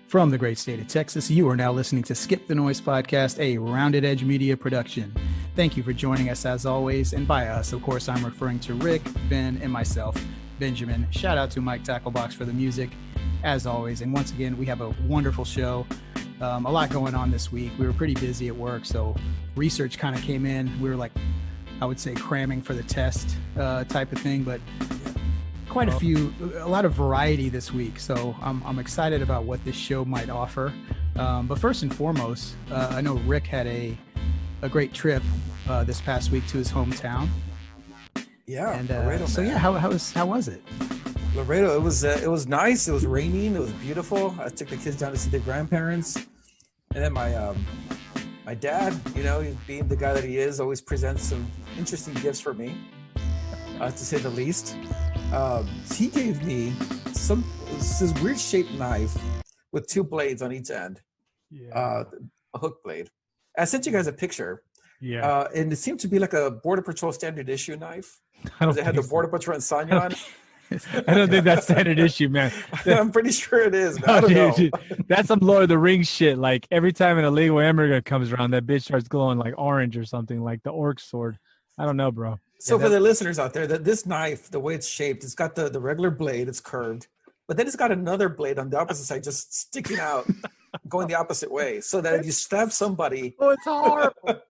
From the great state of Texas, you are now listening to Skip the Noise Podcast, a Rounded Edge Media production. Thank you for joining us as always. And by us, of course, I'm referring to Rick, Ben, and myself, Benjamin. Shout out to Mike Tacklebox for the music, as always. And once again, we have a wonderful show. A lot going on this week. We were pretty busy at work, so research kind of came in. We were like, I would say, cramming for the test type of thing, but quite a lot of variety this week. So I'm excited about what this show might offer. But first and foremost, I know Rick had a great trip this past week to his hometown. Yeah, and Laredo, so man. yeah, how was it? Laredo, it was nice. It was raining. It was beautiful. I took the kids down to see their grandparents, and then my dad, you know, being the guy that he is, always presents some interesting gifts for me, to say the least. He gave me this weird shaped knife with two blades on each end. Yeah. A hook blade. I sent you guys a picture. Yeah. And it seemed to be like a Border Patrol standard issue knife. I don't It had the think Border Patrol insignia on it. I don't think that's standard issue, man. I'm pretty sure it is. But I don't know. Dude, that's some Lord of the Rings shit. Like every time an illegal immigrant comes around, that bitch starts glowing like orange or something, like the orc sword. I don't know, bro. So for the listeners out there, this knife, the way it's shaped, it's got the regular blade, it's curved, but then it's got another blade on the opposite side just sticking out, going the opposite way, so that if you stab somebody, Oh, it's horrible.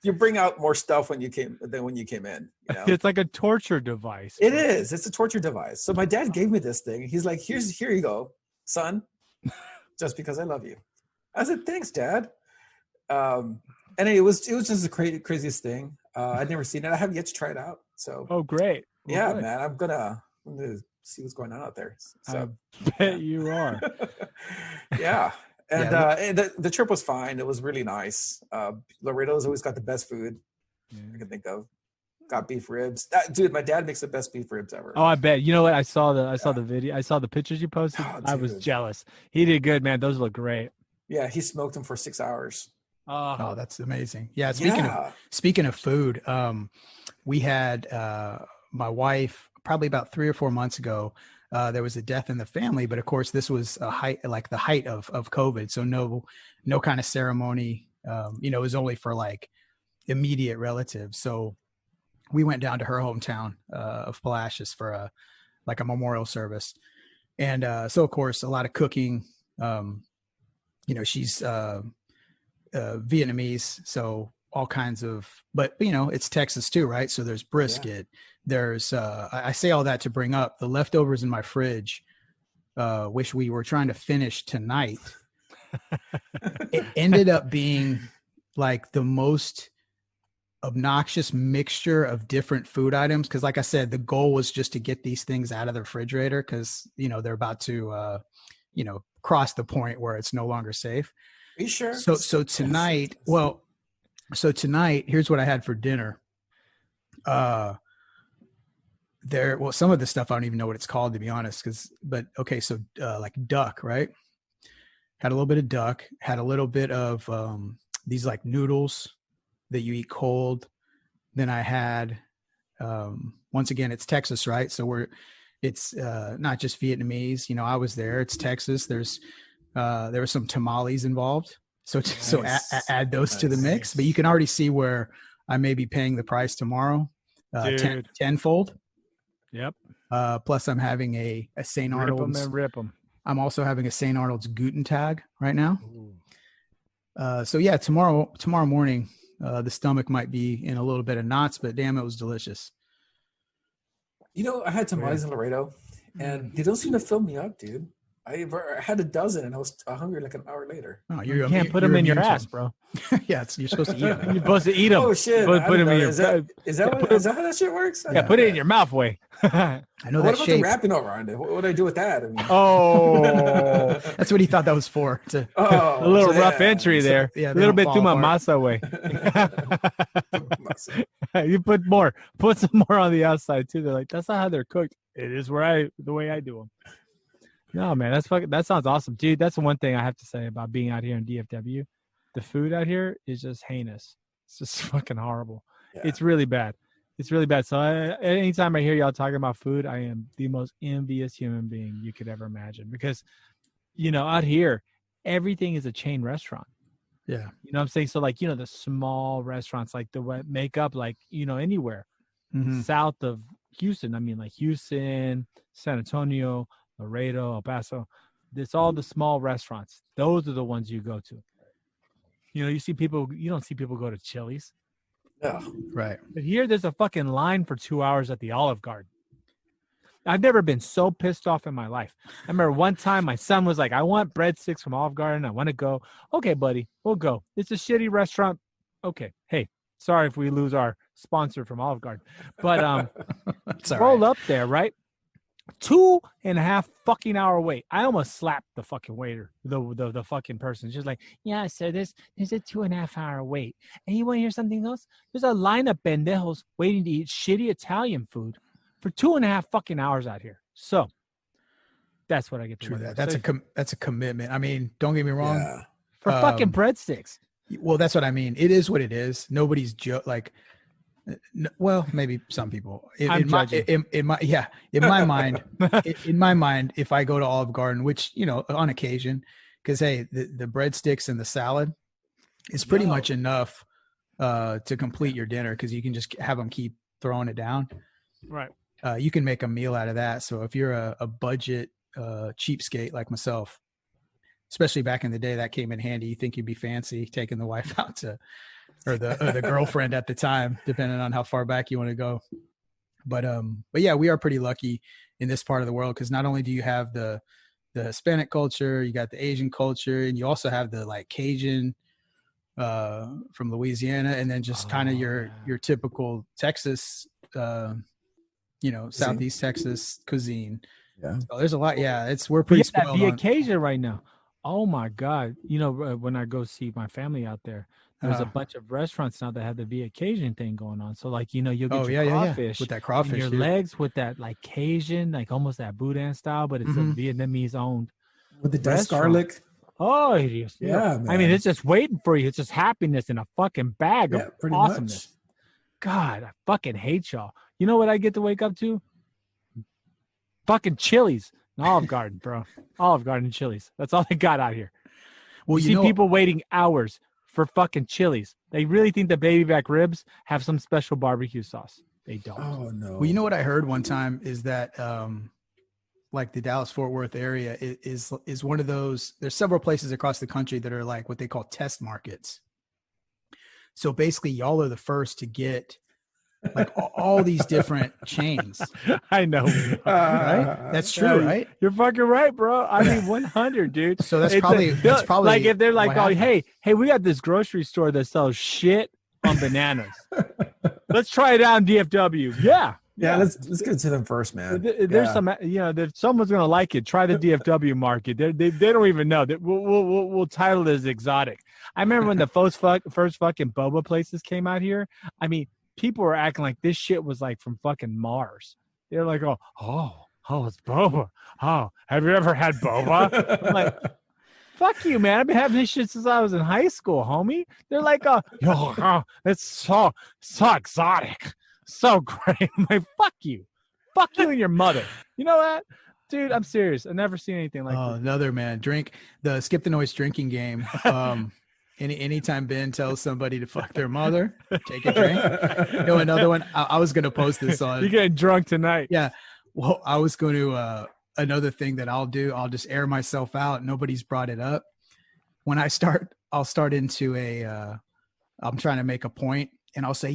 you bring out more stuff when you came in. You know? It's like a torture device. It is. It's a torture device. So my dad gave me this thing. He's like, here you go, son, just because I love you. I said, thanks, Dad. And it was just the craziest thing. I'd never seen it. I have yet to try it out. So Oh, great. Well, yeah, good. man, I'm gonna see what's going on out there. So I bet you are. yeah. And Yeah. and the trip was fine. It was really nice. Laredo's always got the best food I can think of. Got beef ribs. Dude, my dad makes the best beef ribs ever. Oh, I bet. You know what? I saw the video. I saw the pictures you posted. Oh, I was dude. jealous. He did good, man. Those look great. Yeah, he smoked them for 6 hours. Oh, that's amazing. Yeah. Yeah. Speaking of food, we had my wife probably about 3 or 4 months ago. There was a death in the family, but of course this was the height of COVID. So no kind of ceremony. It was only for like immediate relatives. So we went down to her hometown of Palacios for a memorial service, and so of course a lot of cooking. She's Vietnamese, so all kinds of, but it's Texas too, right? So there's brisket. Yeah. There's I say all that to bring up the leftovers in my fridge, which we were trying to finish tonight. It ended up being like the most obnoxious mixture of different food items, because like I said, the goal was just to get these things out of the refrigerator because they're about to cross the point where it's no longer safe. Are you sure? So tonight, here's what I had for dinner. Some of the stuff I don't even know what it's called, to be honest. Like duck, right? Had a little bit of duck. Had a little bit of these like noodles that you eat cold. Then I had, once again, it's Texas, right? So it's not just Vietnamese. I was there. It's Texas. There were some tamales involved. So add those to the mix. But you can already see where I may be paying the price tomorrow, tenfold. Yep. Plus, I'm having a St. Arnold's. Rip them. I'm also having a St. Arnold's Guten Tag right now. So yeah, tomorrow morning, the stomach might be in a little bit of knots, but damn, it was delicious. I had tamales in Laredo, and they don't seem to fill me up, dude. I had a dozen, and I was hungry like an hour later. Oh, You can't put them in your ass, bro. Yeah, you're supposed to eat them. You're supposed to eat them. Oh shit! Put them in your. Is that how that shit works? Yeah, put it in your mouth, way. I know What that about shape. the wrapping around it? What would I do with that? I mean, Oh, That's what he thought that was for. a little rough entry there. yeah, A they little don't bit fall too much apart. masa way. You put some more on the outside too. They're like, that's not how they're cooked. It is the way I do them. No, man, that sounds awesome, dude. That's the one thing I have to say about being out here in DFW. The food out here is just heinous. It's just fucking horrible. Yeah. It's really bad. So anytime I hear y'all talking about food, I am the most envious human being you could ever imagine, because, out here everything is a chain restaurant. Yeah. You know what I'm saying? So like, you know, the small restaurants, like the what make up like, you know, anywhere south of Houston. I mean, like Houston, San Antonio, Laredo, El Paso. It's all the small restaurants. Those are the ones you go to. You know, you don't see people go to Chili's. Yeah. Right. But here, there's a fucking line for 2 hours at the Olive Garden. I've never been so pissed off in my life. I remember one time my son was like, I want breadsticks from Olive Garden. I want to go. Okay, buddy, we'll go. It's a shitty restaurant. Okay. Hey, sorry if we lose our sponsor from Olive Garden. But roll up there, right? 2.5 fucking hour wait. I almost slapped the fucking waiter, the fucking person. Just like, yeah, so there's a 2.5 hour wait. And you want to hear something else? There's a line of pendejos waiting to eat shitty Italian food for 2.5 fucking hours out here. So that's what I get to. True that. That's a commitment. I mean, don't get me wrong. Yeah. For fucking breadsticks. Well, that's what I mean. It is what it is. Nobody's well, maybe some people. In my mind, if I go to Olive Garden, which, you know, on occasion, because hey, the breadsticks and the salad is pretty much enough to complete your dinner, because you can just have them keep throwing it down. Right. You can make a meal out of that. So if you're a budget cheapskate like myself, especially back in the day, that came in handy. You think you'd be fancy taking the wife out to, or the girlfriend at the time, depending on how far back you want to go. But yeah, we are pretty lucky in this part of the world, because not only do you have the Hispanic culture, you got the Asian culture, and you also have the like Cajun from Louisiana, and then just kind of your typical Texas, Southeast Texas cuisine. Yeah. So there's a lot. Yeah, we're pretty spoiled. The occasion right now. Oh my God. You know, when I go see my family out there's a bunch of restaurants now that have the Via Cajun thing going on. So like, you know, you'll get your crawfish with that crawfish, your legs with that like Cajun, like almost that boudin style, but it's a Vietnamese owned with the diced garlic. Oh, it is. Yeah, man. I mean, it's just waiting for you. It's just happiness in a fucking bag of pretty awesomeness. much. God, I fucking hate y'all. You know what I get to wake up to? Fucking Chili's and Olive Garden, bro. Olive Garden and Chili's. That's all they got out here. Well, you see people waiting hours for fucking Chili's. They really think the baby back ribs have some special barbecue sauce. They don't. Oh no. Well, you know what I heard one time is that like the Dallas-Fort Worth area is one of those. There's several places across the country that are like what they call test markets. So basically, y'all are the first to get like all these different chains. I know. Right? That's true, right? You're fucking right, bro. I mean, 100, dude. So that's probably like if they're like, oh, hey, we got this grocery store that sells shit on bananas. Let's try it out in DFW. Yeah. Yeah, let's get to them first, man. There's some, if someone's gonna like it, try the DFW market. They don't even know that. We'll title it as exotic. I remember when the first fucking boba places came out here. I mean, people were acting like this shit was like from fucking Mars. They're like, oh, it's boba. Oh, have you ever had boba? I'm like, fuck you, man. I've been having this shit since I was in high school, homie. They're like, it's so exotic. So great. I'm like, fuck you and your mother. You know what, dude? I'm serious. I've never seen anything like this. Another man drink the skip the noise drinking game. Anytime Ben tells somebody to fuck their mother, take a drink. You know, another one. I was gonna post this on. You're getting drunk tonight. Yeah. Well, I was going to another thing that I'll do. I'll just air myself out. Nobody's brought it up. When I'll start into I'm trying to make a point. And I'll say,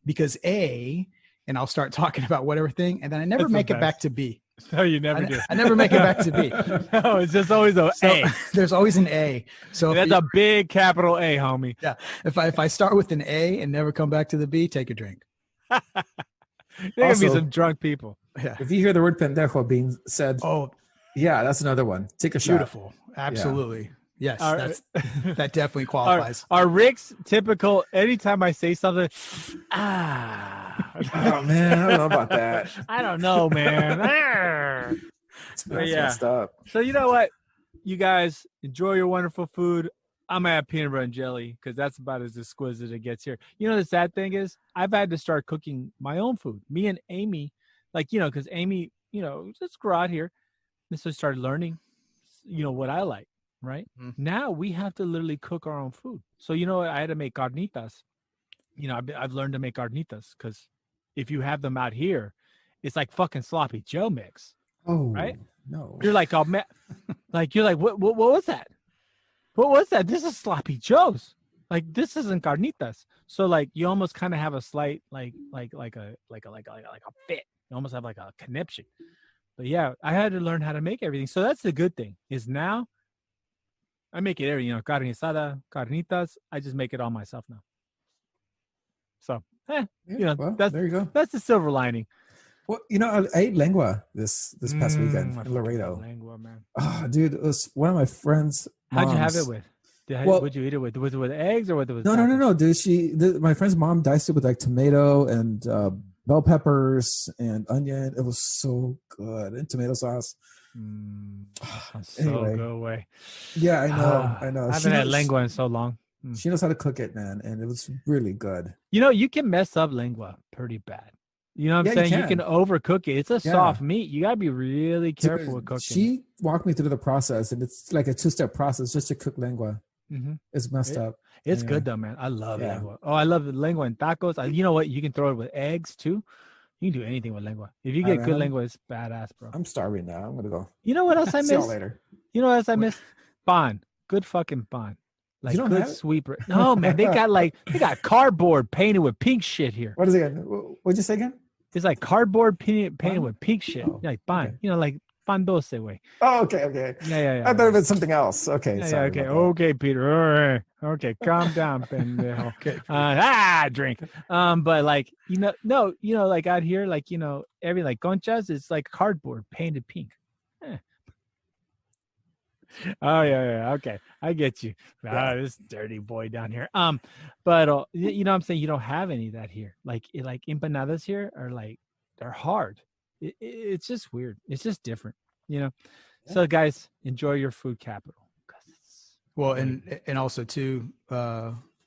because A, and I'll start talking about whatever thing, and then I never make it back to B. No, you never do. I never make it back to B. No, it's just always A. There's always an A. So that's a big capital A, homie. Yeah. If I start with an A and never come back to the B, take a drink. There's gonna be some drunk people. Yeah. If you hear the word pendejo being said, yeah, that's another one. Take a shot. Beautiful. Absolutely. Yeah. Yes, that definitely qualifies. Are Rick's typical? Anytime I say something, oh man, I don't know about that. I don't know, man. That's messed up. So you know what, you guys enjoy your wonderful food. I'm gonna have peanut butter and jelly because that's about as exquisite as it gets here. You know, the sad thing is, I've had to start cooking my own food. Me and Amy, because Amy, just grew out here, and so I started learning, what I like. right? Mhm. Now we have to literally cook our own food. So you know what? I had to make carnitas. You know, I've learned to make carnitas because if you have them out here, it's like fucking sloppy Joe mix, Oh right? no. You're like, oh man, like you're like, what was that? What was that? This is sloppy Joe's. Like this isn't carnitas. So like you almost kind of have a slight like a fit. You almost have like a conniption. But yeah, I had to learn how to make everything. So that's the good thing is now I make it every, you know, carne asada, carnitas. I just make it all myself now. So, Yeah, you know, well, that's there you go. that's the silver lining. Well, you know, I ate lengua this past weekend I in fucking love Laredo. lengua, man. Oh, dude, it was one of my friends' How'd you have it moms. with? Well, Would you eat it with? Was it with eggs or with no, no, no, tacos? no, dude. My friend's mom diced it with like tomato and bell peppers and onion. It was so good, and tomato sauce. That sounds so Anyway, good way. yeah, I know. I haven't had lengua in so long. She knows how to cook it, man, and it was really good. You know, you can mess up lengua pretty bad. You know what I'm Yeah, saying? You can overcook it. It's a Yeah. soft meat. You gotta be really careful Dude, with cooking. she walked me through the process, and it's like a 2-step process just to cook lengua. Mhm. It's messed up. It's Anyway. good though, man. I love Yeah. lengua. Oh, I love the lengua and tacos. You know what? You can throw it with eggs too. You can do anything with lengua. If you All get right, good man. lengua, it's badass, bro. I'm starving now. I'm gonna go. You know what else I See y'all miss? later. You know what else I miss? Pan. Good fucking pan. Like don't good have it? sweet bread. No, man. They got cardboard painted with pink shit here. What is it again? What'd you say again? It's like cardboard painted Pan? with pink shit. Oh, Like pan. okay. You know, like pan dulce way. Oh, okay. Yeah. I thought it was something else. Okay, Yeah, sorry. okay, about that. okay, Peter. All right. Okay, calm down, pendejo. Okay. Drink. But like, like out here, like, every like conchas, it's like cardboard painted pink. Oh yeah, okay, I get you. Yeah. This dirty boy down here. But you know what I'm saying, you don't have any of that here. Like empanadas here are like they're hard. It's just weird. It's just different, Yeah. So guys, enjoy your food capital. Well, and also too,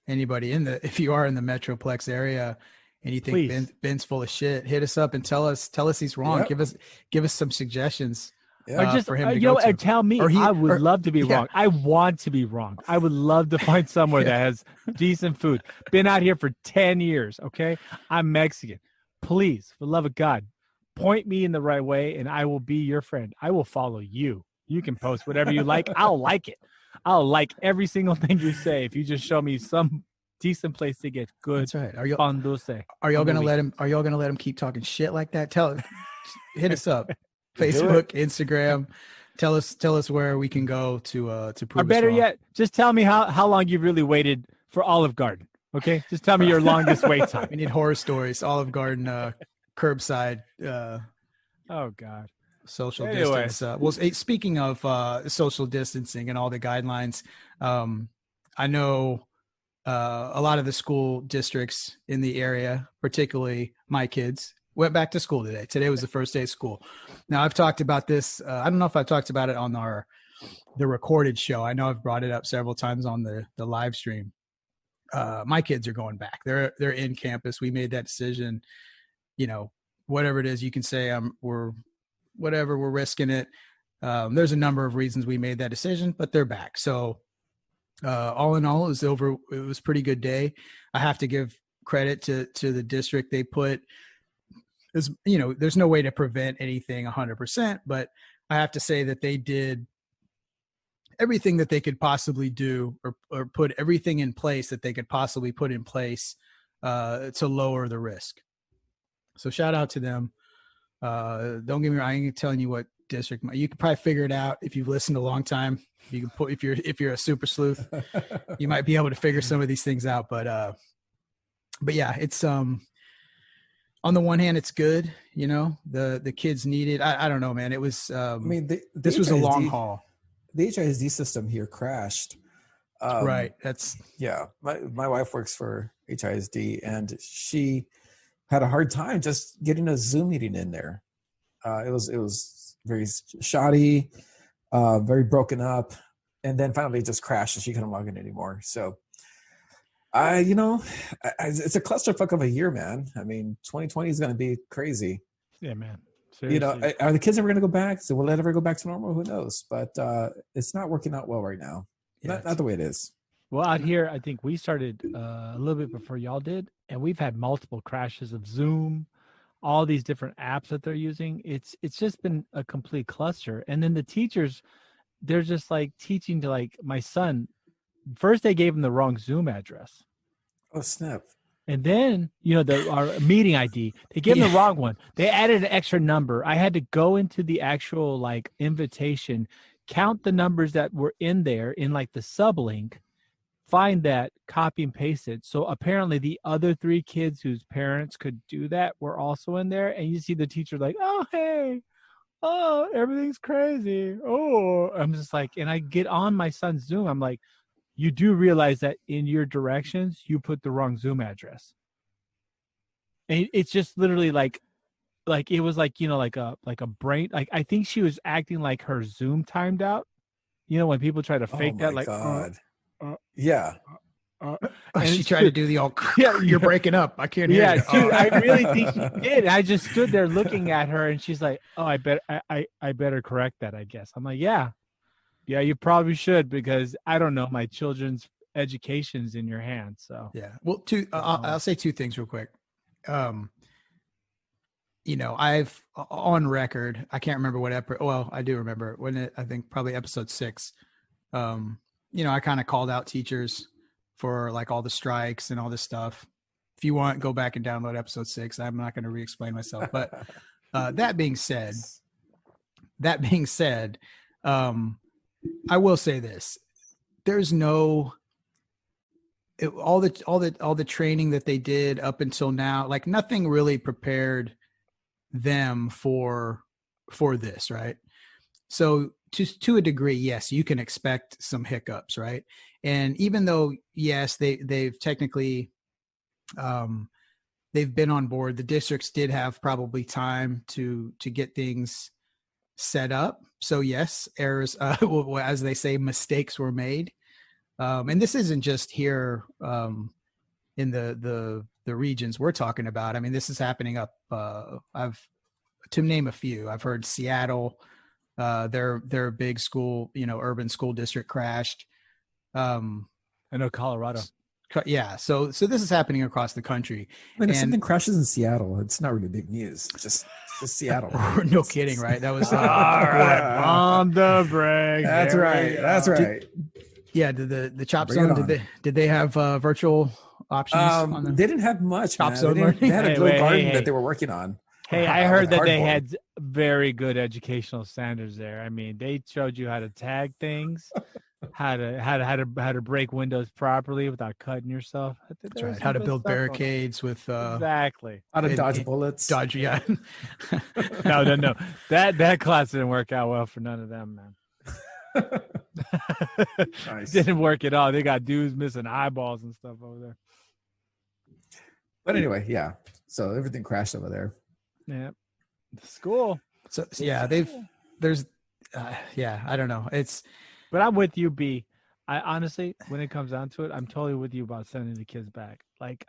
anybody if you are in the Metroplex area and you think Please. Ben's full of shit, hit us up and tell us he's wrong. Yep. give us some suggestions. Or just for him to go to. and tell me. I would love to be wrong. I want to be wrong. I would love to find somewhere that has decent food. Been out here for 10 years. Okay, I'm Mexican. Please, for the love of God, point me in the right way, and I will be your friend. I will follow you. You can post whatever you like. I'll like it. I'll like every single thing you say if you just show me some decent place to get good. That's right. Are y'all pan gonna dulce. let him keep talking shit like that? Hit us up. Facebook, Instagram. Tell us where we can go to prove. Or better us wrong. yet, just tell me how long you've really waited for Olive Garden. Okay, just tell me your longest wait time. We need horror stories. Olive Garden, curbside. Oh God. Social Anyway. distance. Speaking of social distancing and all the guidelines, I know a lot of the school districts in the area, particularly my kids, went back to school today. Today was the first day of school. Now I've talked about this. I don't know if I've talked about it on the recorded show. I know I've brought it up several times on the live stream. My kids are going back. They're in campus. We made that decision. Whatever it is, you can say we're risking it. There's a number of reasons we made that decision, but they're back. So all in all, it was a pretty good day. I have to give credit to the district. They put, there's no way to prevent anything 100%, but I have to say that they did everything that they could possibly do or put everything in place that they could possibly put in place to lower the risk. So shout out to them. Don't get me wrong. I ain't telling you what district. You can probably figure it out if you've listened a long time. You can put if you're a super sleuth, you might be able to figure some of these things out. But yeah, it's on the one hand, it's good. The kids need it. I don't know, man. It was. This was a long haul. The HISD system here crashed. Right. That's My wife works for HISD, and she had a hard time just getting a Zoom meeting in there. It was very shoddy, very broken up, and then finally it just crashed and she couldn't log in anymore. So it's a clusterfuck of a year, man. I mean, 2020 is going to be crazy. Yeah, man. Seriously. Are the kids ever going to go back? So will it ever go back to normal? Who knows? But it's not working out well right now. Yeah, Not the way it is. Well, out here, I think we started a little bit before y'all did, and we've had multiple crashes of Zoom, all these different apps that they're using. It's just been a complete cluster. And then the teachers, they're just like teaching to like my son. First, they gave him the wrong Zoom address. Oh, snap. And then, our meeting ID, they gave him the wrong one. They added an extra number. I had to go into the actual like invitation, count the numbers that were in there in like the sublink, find that, copy and paste it. So apparently the other 3 kids whose parents could do that were also in there. And you see the teacher like, oh, hey, oh, everything's crazy. Oh, I'm just like, and I get on my son's Zoom. I'm like, you do realize that in your directions, you put the wrong Zoom address. And it's just literally like it was like, like a brain. Like, I think she was acting like her Zoom timed out. When people try to fake that, like, God. Yeah. And she tried to do the all. Yeah, you're breaking up. I can't hear you. Yeah, dude, I really think she did. I just stood there looking at her, and she's like, "Oh, I better correct that, I guess." I'm like, "Yeah, you probably should, because I don't know, my children's education's in your hands." So yeah. Well, I'll say 2 things real quick. I've on record. I can't remember what episode. Well, I do remember I think probably episode 6. I kind of called out teachers for like all the strikes and all this stuff. If you want, go back and download episode 6. I'm not going to re-explain myself, but that being said, I will say this: there's all the training that they did up until now, like nothing really prepared them for this, right? So to a degree, yes, you can expect some hiccups, right? And even though, yes, they've technically, they've been on board, the districts did have probably time to get things set up. So yes, errors, as they say, mistakes were made. And this isn't just here in the regions we're talking about. I mean, this is happening up. To name a few, I've heard Seattle, their big school, urban school district crashed. I know Colorado. Yeah. So this is happening across the country. I mean, if something crashes in Seattle, it's not really big news. Just Seattle. No kidding, right? That was all right. On the break. That's right. That's right. Did the Chop Zone, did they have virtual options on them? They didn't have much. Chop Zone learning? They had a little garden that they were working on. Hey, I heard that they had very good educational standards there. I mean, they showed you how to tag things, how to break windows properly without cutting yourself. That's right. How to build barricades with exactly. How to dodge bullets. Yeah. No. That class didn't work out well for none of them, man. Nice. Didn't work at all. They got dudes missing eyeballs and stuff over there. But anyway, yeah. So everything crashed over there. Yeah. The school. So yeah, I don't know. But I'm with you, B. I honestly, when it comes down to it, I'm totally with you about sending the kids back. Like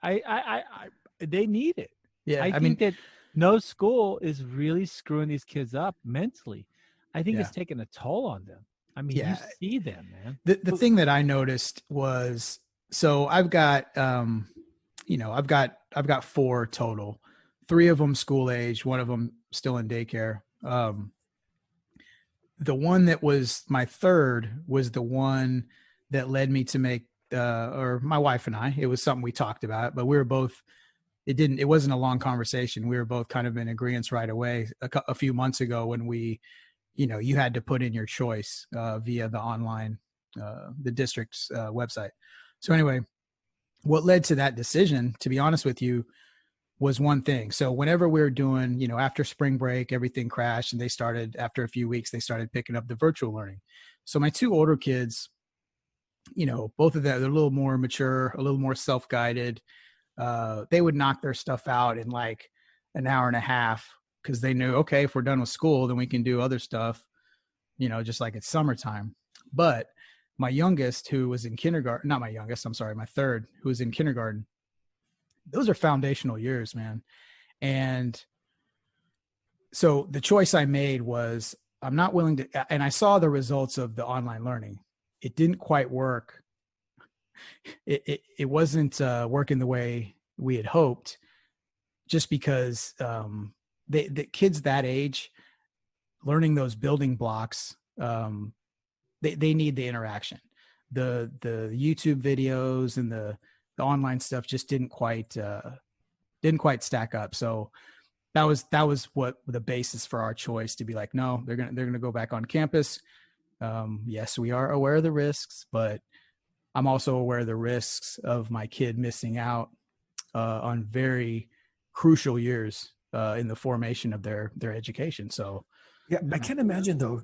they need it. Yeah. I think that no school is really screwing these kids up mentally. I think it's taking a toll on them. I mean, you see them, man. The thing that I noticed was, so I've got, I've got 4 total, 3 of them school age, 1 of them still in daycare. The one that was my third was the one that led me to make, or my wife and I, it was something we talked about, but we were both, it wasn't a long conversation. We were both kind of in agreement right away a few months ago when we, you had to put in your choice via the online, the district's website. So anyway, what led to that decision, to be honest with you, was one thing. So whenever we were doing, after spring break, everything crashed, and after a few weeks, they started picking up the virtual learning. So my 2 older kids, both of them, they're a little more mature, a little more self-guided. They would knock their stuff out in like an hour and a half, because they knew, okay, if we're done with school, then we can do other stuff, just like it's summertime. But my youngest, who was in kindergarten, not my youngest, I'm sorry, my third, who was in kindergarten, those are foundational years, man. And So the choice I made was I'm not willing to, and I saw the results of the online learning. It didn't quite work. It wasn't working the way we had hoped, just because the kids that age learning those building blocks, they need the interaction. The YouTube videos and the online stuff just didn't quite stack up. So that was what the basis for our choice to be like, no, they're gonna go back on campus. Yes, we are aware of the risks, but I'm also aware of the risks of my kid missing out on very crucial years in the formation of their education. So yeah, I can't imagine though,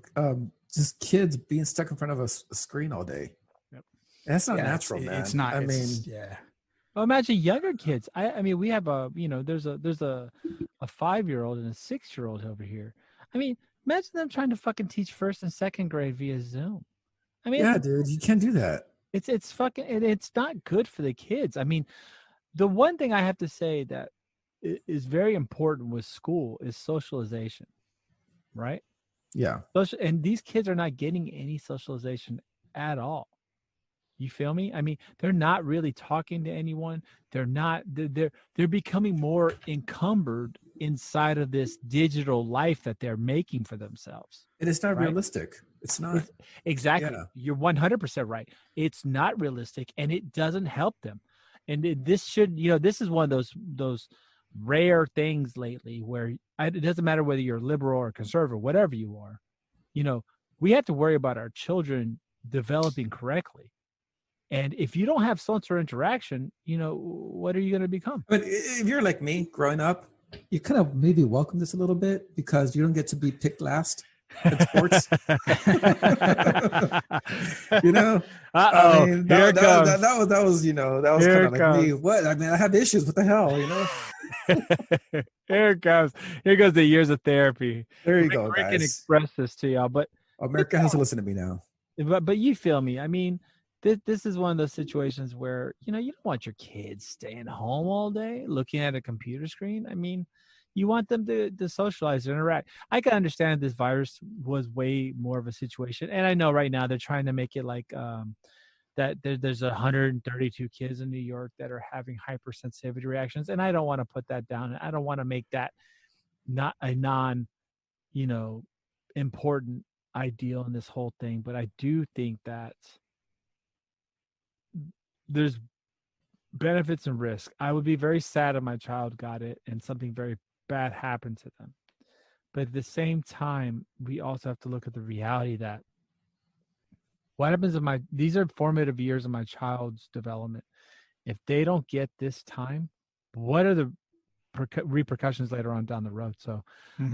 just kids being stuck in front of a screen all day. Yep. That's not natural, man. It's not. I mean, yeah. Well, imagine younger kids. I mean, we have there's a 5-year-old and a 6-year-old over here. I mean, imagine them trying to fucking teach first and second grade via Zoom. I mean, yeah, dude, you can't do that. It's fucking, it's not good for the kids. I mean, the one thing I have to say that is very important with school is socialization, right? Yeah. And these kids are not getting any socialization at all. You feel me? I mean, they're not really talking to anyone. They're becoming more encumbered inside of this digital life that they're making for themselves. And it's not right? realistic. It's not. Exactly. Yeah. You're 100% right. It's not realistic and it doesn't help them. And this should, this is one of those rare things lately where it doesn't matter whether you're liberal or conservative, whatever you are, we have to worry about our children developing correctly. And if you don't have social interaction, what are you going to become? But if you're like me growing up, you kind of maybe welcome this a little bit because you don't get to be picked last in sports. Uh-oh. I mean, Here it comes. that was kind of like me. What? I mean, I have issues. What the hell, Here it comes. Here goes the years of therapy. There you go, Rick guys. can express this to y'all, but America has to listen to me now. But you feel me? I mean, this is one of those situations where you don't want your kids staying home all day looking at a computer screen. I mean, you want them to socialize and interact. I can understand this virus was way more of a situation, and I know right now they're trying to make it like that there's 132 kids in New York that are having hypersensitivity reactions, and I don't want to put that down. I don't want to make that not a important ideal in this whole thing, but I do think that there's benefits and risk. I would be very sad if my child got it and something very bad happened to them. But at the same time, we also have to look at the reality that what happens if these are formative years of my child's development. If they don't get this time, what are the repercussions later on down the road? So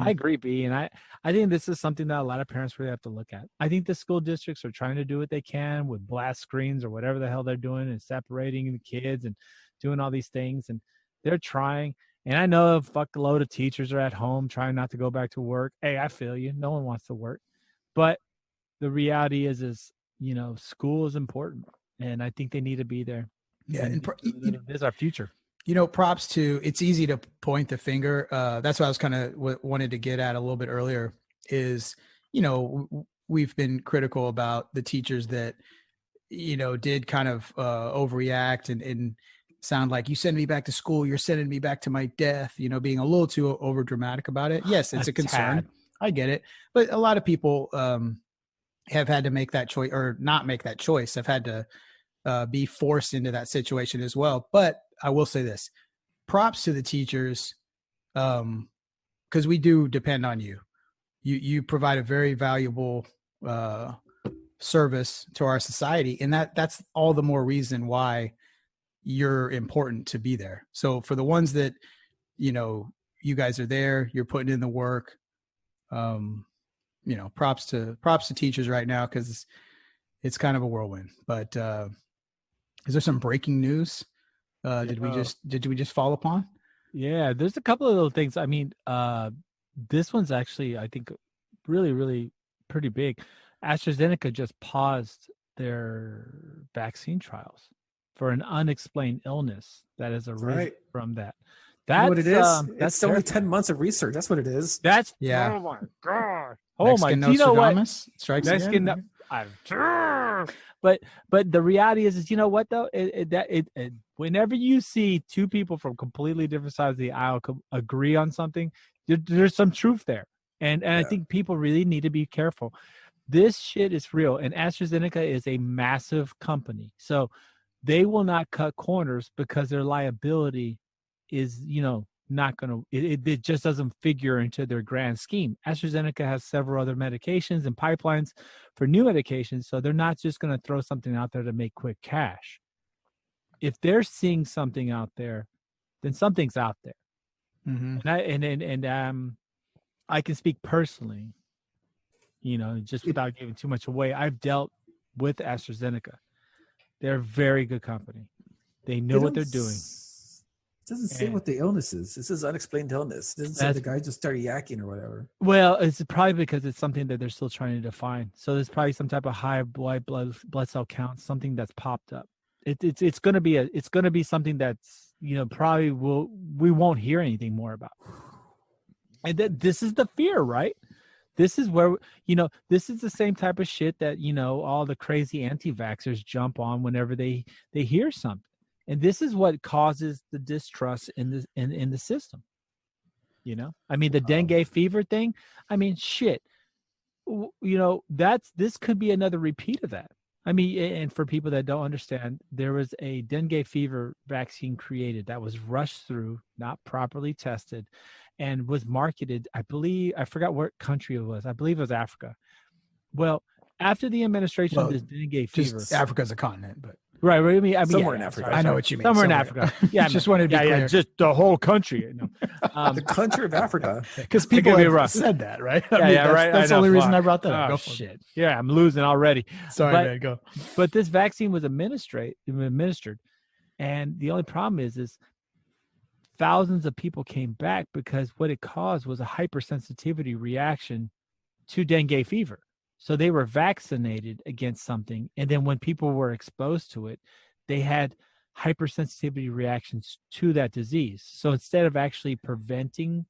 I agree, B, and I think this is something that a lot of parents really have to look at. I think the school districts are trying to do what they can with blast screens or whatever the hell they're doing and separating the kids and doing all these things, and they're trying. And I know a fuckload of teachers are at home trying not to go back to work. Hey, I feel you. No one wants to work, but the reality is school is important, and I think they need to be there. Yeah, and this is our future. Props to, it's easy to point the finger. That's what I was kind of wanted to get at a little bit earlier is, we've been critical about the teachers that, did kind of overreact and sound like, you send me back to school, you're sending me back to my death, being a little too over dramatic about it. Yes, it's a concern. Tad. I get it. But a lot of people have had to make that choice or not make that choice. Have had to be forced into that situation as well. But I will say this, props to the teachers, because we do depend on you. You provide a very valuable service to our society, and that's all the more reason why you're important to be there. So for the ones that, you guys are there, you're putting in the work, props to teachers right now, because it's kind of a whirlwind. But is there some breaking news? Did we just fall upon? Yeah, there's a couple of little things. I mean, this one's actually, I think, really, really pretty big. AstraZeneca just paused their vaccine trials for an unexplained illness that is arisen from that. That's You know what it is? that's It's only terrifying. 10 months of research. That's what it is. That's Yeah. Oh my god. Oh my. Mexican Do you know what? Nostradamus strikes Mexican. again. But the reality is you know what though? Whenever you see two people from completely different sides of the aisle agree on something, there's some truth there. And I think people really need to be careful. This shit is real, and AstraZeneca is a massive company, so they will not cut corners because their liability is, not going to. It just doesn't figure into their grand scheme. AstraZeneca has several other medications and pipelines for new medications, so they're not just going to throw something out there to make quick cash. If they're seeing something out there, then something's out there. Mm-hmm. I can speak personally, just without giving too much away. I've dealt with AstraZeneca. They're a very good company. They know what they're doing. It doesn't say what the illness is. This is unexplained illness. It doesn't say the guy just started yakking or whatever. Well, it's probably because it's something that they're still trying to define. So there's probably some type of high white blood cell count, something that's popped up. It's going to be something that's probably we won't hear anything more about. And this is the fear, right? This is where this is the same type of shit that all the crazy anti-vaxxers jump on whenever they hear something. And this is what causes the distrust in the system. I mean, the dengue fever thing. I mean, shit. This could be another repeat of that. I mean, and for people that don't understand, there was a dengue fever vaccine created that was rushed through, not properly tested, and was marketed. I forgot what country it was. I believe it was Africa. Well, after the administration of this dengue fever, Africa's a continent, but. Right. I mean, somewhere in Africa. I know what you mean. Somewhere in Africa. Yeah. Just wanted to be clear. Just the whole country. The country of Africa. Because people have said that, right? Right. That's the only reason I brought that up. Oh, shit. Yeah, I'm losing already. Sorry, man, go. But this vaccine was administered, and the only problem is thousands of people came back because what it caused was a hypersensitivity reaction to dengue fever. So they were vaccinated against something, and then when people were exposed to it, they had hypersensitivity reactions to that disease. So instead of actually preventing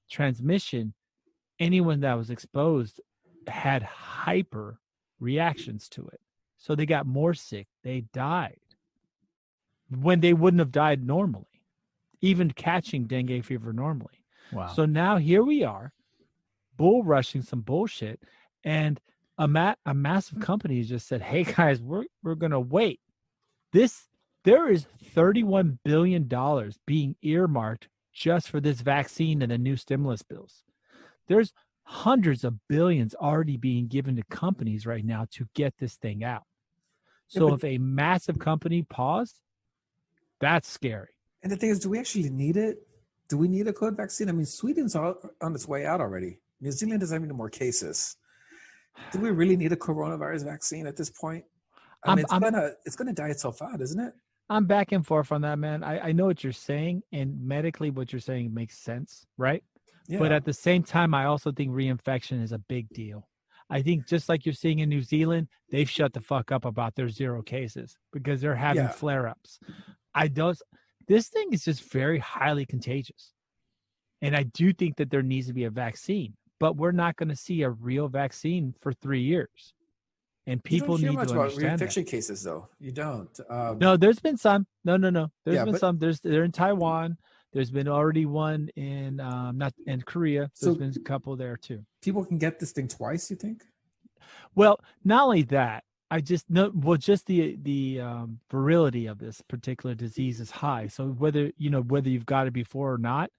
transmission, anyone that was exposed had hyper reactions to it. So they got more sick. They died when they wouldn't have died normally, even catching dengue fever normally. Wow. So now here we are, bull rushing some bullshit. And a massive company just said, "Hey guys, we're gonna wait." There is $31 billion being earmarked just for this vaccine and the new stimulus bills. There's hundreds of billions already being given to companies right now to get this thing out. So if a massive company paused, that's scary. And the thing is, do we actually need it? Do we need a COVID vaccine? I mean, Sweden's on its way out already. New Zealand doesn't have any more cases. Do we really need a coronavirus vaccine at this point? I mean, it's gonna die itself out, isn't it? I'm back and forth on that, man. I know what you're saying, and medically what you're saying makes sense, right? Yeah. But at the same time, I also think reinfection is a big deal. I think just like you're seeing in New Zealand, they've shut the fuck up about their 0 cases because they're having flare-ups. This thing is just very highly contagious. And I do think that there needs to be a vaccine, but we're not going to see a real vaccine for 3 years. And people need to understand about reinfection cases, though. You don't. No, there's been some. No. There's been some. They're in Taiwan. There's been already one in not in Korea. There's been a couple there too. People can get this thing twice, you think? Well, not only that, just the virility of this particular disease is high. So whether you've got it before or not,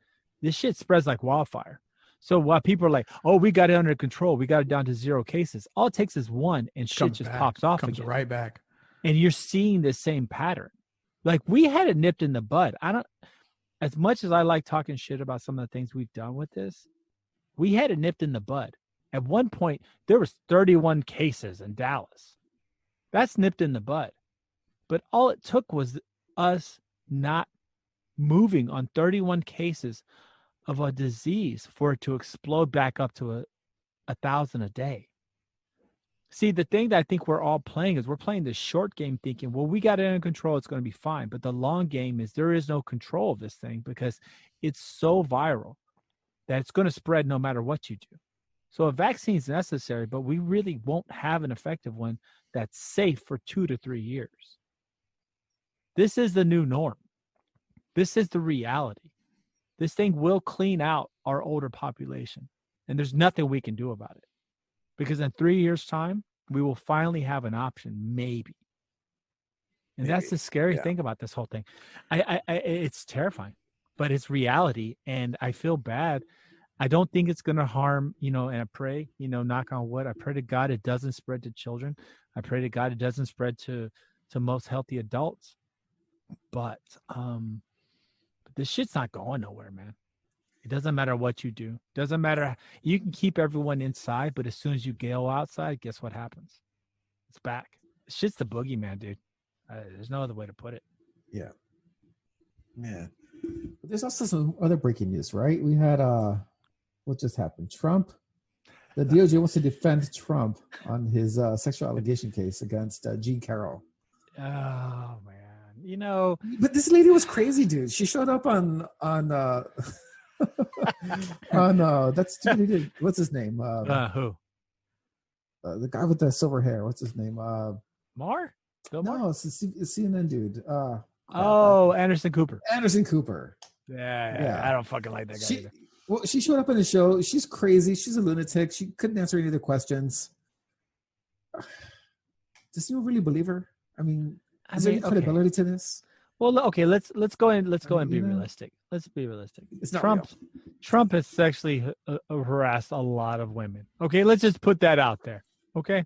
this shit spreads like wildfire. So while people are like, "Oh, we got it under control. We got it down to 0 cases," all it takes is one, and shit just pops off. Comes right back. And you're seeing the same pattern. Like we had it nipped in the bud. As much as I like talking shit about some of the things we've done with this, we had it nipped in the bud. At one point, there was 31 cases in Dallas. That's nipped in the bud. But all it took was us not moving on 31 cases of a disease for it to explode back up to 1,000 a day. See, the thing that I think we're all playing is we're playing the short game thinking, well, we got it under control. It's going to be fine. But the long game is there is no control of this thing because it's so viral that it's going to spread no matter what you do. So a vaccine is necessary, but we really won't have an effective one that's safe for 2 to 3 years. This is the new norm. This is the reality. This thing will clean out our older population, and there's nothing we can do about it. Because in 3 years' time, we will finally have an option, maybe. And that's the scary thing about this whole thing. It's terrifying, but it's reality, and I feel bad. I don't think it's going to harm, and I pray, knock on wood, I pray to God it doesn't spread to children. I pray to God it doesn't spread to most healthy adults. But this shit's not going nowhere, man. It doesn't matter what you do. Doesn't matter. You can keep everyone inside, but as soon as you go outside, guess what happens? It's back. Shit's the boogeyman, dude. There's no other way to put it. Yeah. Man. But there's also some other breaking news, right? We had what just happened? Trump. The DOJ wants to defend Trump on his sexual allegation case against Jean Carroll. Oh man. But this lady was crazy, dude. She showed up on that's stupid. What's his name? Who? The guy with the silver hair. What's his name? Bill Maher? No, it's the CNN dude. Anderson Cooper. Anderson Cooper. Yeah. I don't fucking like that guy either. Well, she showed up on the show. She's crazy. She's a lunatic. She couldn't answer any of the questions. Does anyone really believe her? I mean, is there any credibility to this? Well, okay, let's go and be realistic. Let's be realistic. It's not Trump has sexually harassed a lot of women. Okay, let's just put that out there. Okay,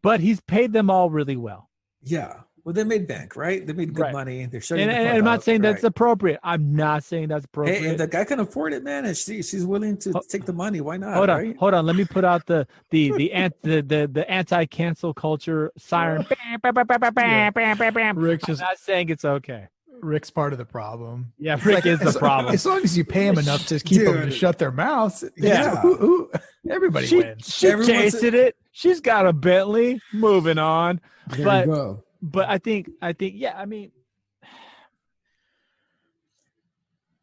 but he's paid them all really well. Yeah. Well, they made bank, right? They made good money. They're showing. And I'm not saying that's appropriate. I'm not saying that's appropriate. Hey, if the guy can afford it, man, and she's willing to take the money, why not? Hold on. Let me put out the anti-cancel culture siren. Rick's just I'm not saying it's okay. Rick's part of the problem. Yeah, Rick is the problem. As long as you pay him enough to keep them to shut their mouths, everybody wins. She tasted it. She's got a Bentley. Moving on. There you go. But I think, yeah, I mean.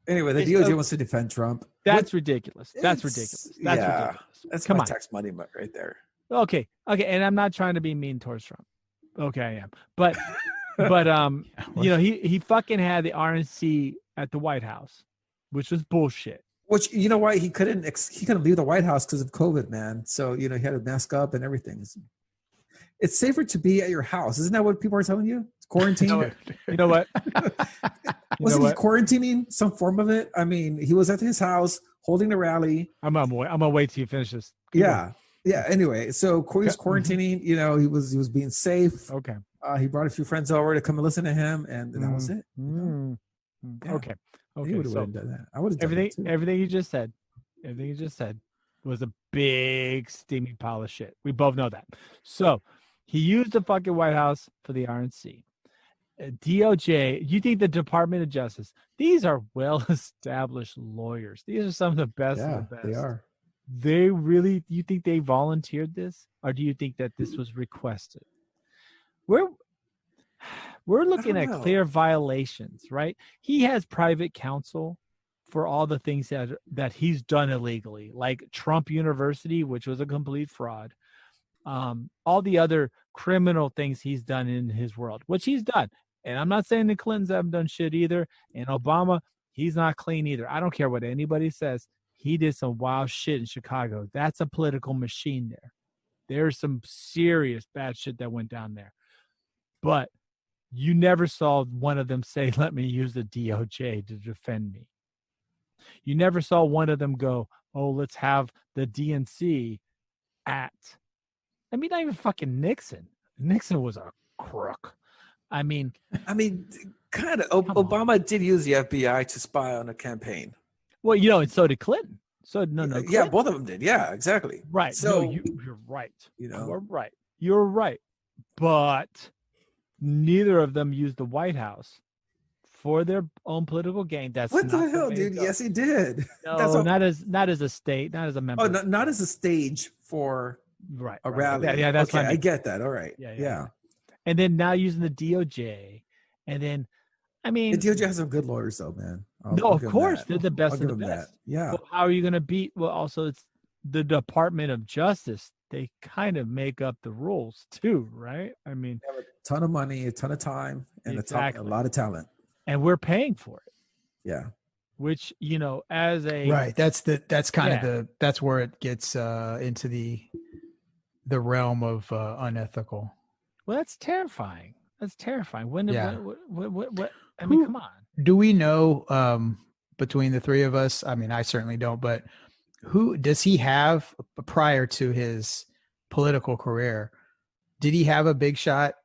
Anyway, the DOJ wants to defend Trump. That's ridiculous. That's ridiculous. That's my tax money right there. Okay. And I'm not trying to be mean towards Trump. Okay, I am. But he fucking had the RNC at the White House, which was bullshit. Which, you know why he couldn't leave the White House because of COVID, man. So, he had to mask up and everything. It's safer to be at your house. Isn't that what people are telling you? It's quarantine. You know what? Wasn't he quarantining some form of it? I mean, he was at his house holding the rally. I'm gonna wait till you finish this. Yeah. Anyway, so he's quarantining. He was being safe. Okay. He brought a few friends over to come and listen to him, and that was it. Yeah. Okay. He would have done that. I would have done that too. Everything you just said was a big steamy pile of shit. We both know that. So he used the fucking White House for the RNC. DOJ, you think the Department of Justice, these are well-established lawyers. These are some of the best of the best. They are. You think they volunteered this? Or do you think that this was requested? We're looking at clear violations, right? He has private counsel for all the things that he's done illegally, like Trump University, which was a complete fraud. All the other criminal things he's done in his world, which he's done. And I'm not saying the Clintons haven't done shit either. And Obama, he's not clean either. I don't care what anybody says. He did some wild shit in Chicago. That's a political machine there. There's some serious bad shit that went down there. But you never saw one of them say, let me use the DOJ to defend me. You never saw one of them go, oh, let's have the DNC not even fucking Nixon. Nixon was a crook. I mean, kind of. Obama did use the FBI to spy on a campaign. Well, and so did Clinton. So Clinton. Yeah, both of them did. Yeah, exactly. Right. So you're right. You're right. You're right. But neither of them used the White House for their own political gain. That's what the hell, dude? Yes, he did. No, not as a state, not as a member. Oh, not as a stage for Right. a right. rally. Yeah, that's okay. what I I mean. get that. All right. Yeah, Yeah. yeah. And then now using the DOJ, and then I The mean, DOJ has some good lawyers, though, man. no, I'll of give 'em course that. they're the best I'll of give the them that. best. Yeah. Well, how are you going to beat? Well, also it's the Department of Justice. They kind of make up the rules too, right? I mean, They have a ton of money, a ton of time, and Exactly. a lot of talent. and we're paying for it, Yeah. which as a Right. That's kind of Yeah. that's where it gets into the realm of unethical. Well, that's terrifying. That's terrifying. Yeah. What I mean, Who- come on. Do we know between the three of us? I mean, I certainly don't, but who does he have prior to his political career? Did he have a big shot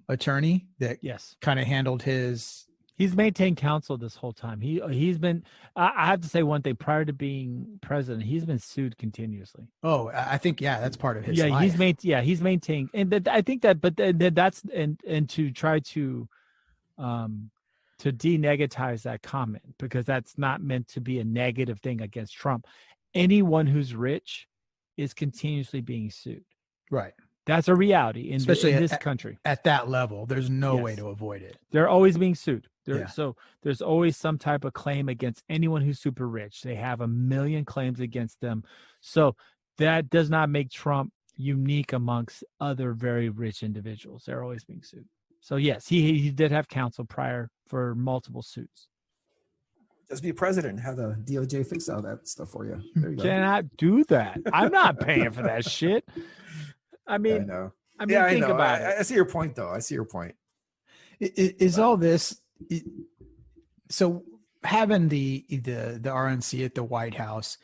attorney that Yes. kind of handled his? He's maintained counsel this whole time. He's been. I have to say one thing. Prior to being president, he's been sued continuously. Oh, I think that's part of his Yeah, life. he's maintained, and I think that. But then that's and to try to denegatize that comment, because that's not meant to be a negative thing against Trump. Anyone who's rich is continuously being sued. Right. That's a reality in Especially this country. At that level, there's no way Yes. to avoid it. They're always being sued. Yeah. So there's always some type of claim against anyone who's super rich. They have a million claims against them. So that does not make Trump unique amongst other very rich individuals. They're always being sued. So yes, he did have counsel prior for multiple suits. Just be president. Have the DOJ fix all that stuff for you. There you go. Cannot do that. I'm not paying for that shit. I Yeah, I mean, know. think about it. I see your point, though. I see your point. Is all this so having the RNC at the White House,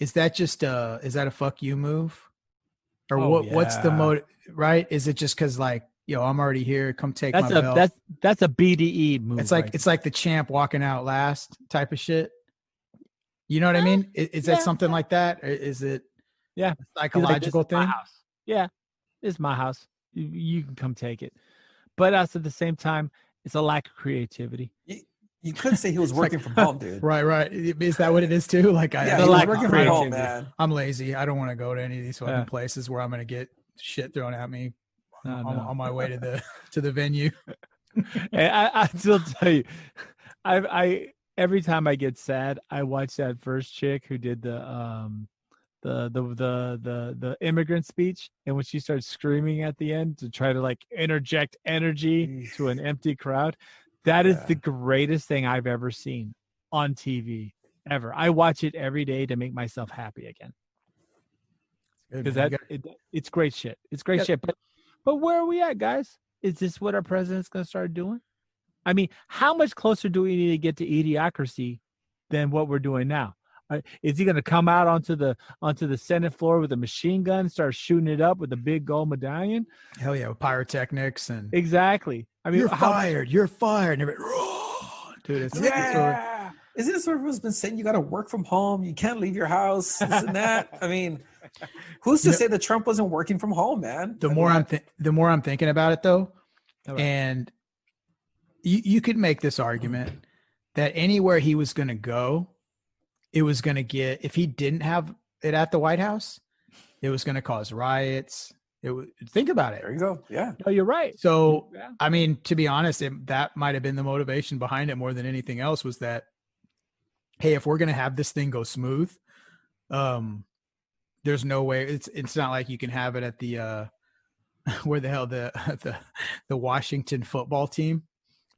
is that just is that a fuck you move, or what's the yeah. motive, right? Is it just because like, I'm already here, come take my belt? That's a BDE move. It's like the champ walking out last type of shit. You know what I mean? Is that something like that? Or is it Yeah. a psychological This is my thing? house. Yeah, it's my house. You can come take it. But also at the same time, it's a lack of creativity. You could say he was working from home, dude. Right. Is that what it is too? Like Yeah, The he was lack of working from creativity. home, man. I'm lazy. I don't want to go to any of these fucking Yeah. places where I'm going to get shit thrown at me No. on my way to the venue. And I still tell you, I every time I get sad, I watch that first chick who did the immigrant speech, and when she starts screaming at the end to try to like interject energy to an empty crowd, that is the greatest thing I've ever seen on TV ever. I watch it every day to make myself happy again, because it's great shit. It's great shit. But where are we at, guys? Is this what our president's going to start doing? I mean, how much closer do we need to get to idiocracy than what we're doing now? Is he going to come out onto the Senate floor with a machine gun and start shooting it up with a big gold medallion? Hell yeah, with pyrotechnics and Exactly. I mean, you're fired. And everybody, dude, it's Yeah. Isn't it sort of what's been saying? You got to work from home. You can't leave your house. This and that. I mean, who's to say that Trump wasn't working from home, man? the more I'm thinking about it though, All right. and you could make this argument that anywhere he was going to go, it was going to get, if he didn't have it at the White House, it was going to cause riots. Think about it. There you go. Yeah. No, you're right. So, Yeah. I mean, to be honest, that might have been the motivation behind it more than anything else, was that, hey, if we're going to have this thing go smooth, there's no way it's not like you can have it at the, where the hell the Washington football team,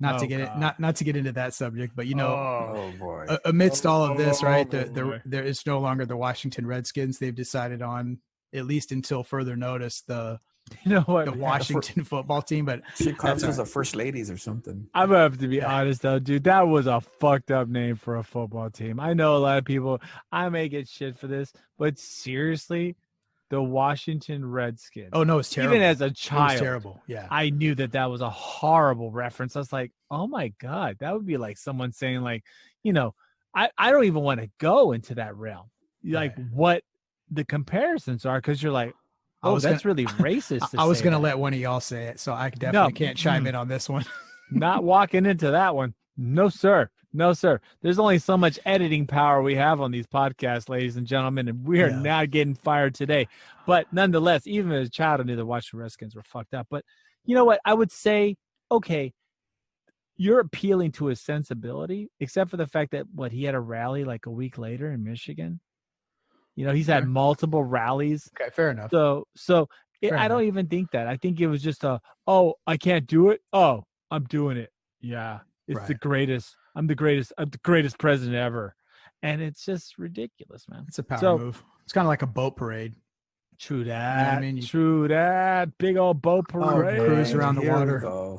not to get into that subject, but Oh boy. amidst all of this, right? boy. There is no longer the Washington Redskins. They've decided on, at least until further notice, the Washington football team. But She calls that's us the first ladies or something. I'm gonna have to be honest though, dude. That was a fucked up name for a football team. I know a lot of people. I may get shit for this, but seriously, the Washington Redskins. oh no, it's terrible. Even as a It was child, terrible. Yeah. I knew that was a horrible reference. I was like, oh my god, that would be like someone saying like, I don't even want to go into that realm. Like Right. what the comparisons are, because you're like, I oh, was that's really racist. I was say going to that. let one of y'all say it, so I definitely can't chime in on this one. Not walking into that one. No, sir. No, sir. There's only so much editing power we have on these podcasts, ladies and gentlemen, and we are Yeah. not getting fired today. But nonetheless, even as a child, I knew the Washington Redskins were fucked up. But you know what? I would say, okay, you're appealing to his sensibility, except for the fact that he had a rally like a week later in Michigan. You know, he's had Sure. multiple rallies. Okay, fair enough. So Fair I don't enough. even think that. I think it was just I can't do it. Oh, I'm doing it. Yeah, it's the Right. greatest. I'm the greatest president ever. And it's just ridiculous, man. It's a power So- move. It's kind of like a boat parade. True what I that. mean? You- True that. Big old boat parade. cruise around the Here we water. go.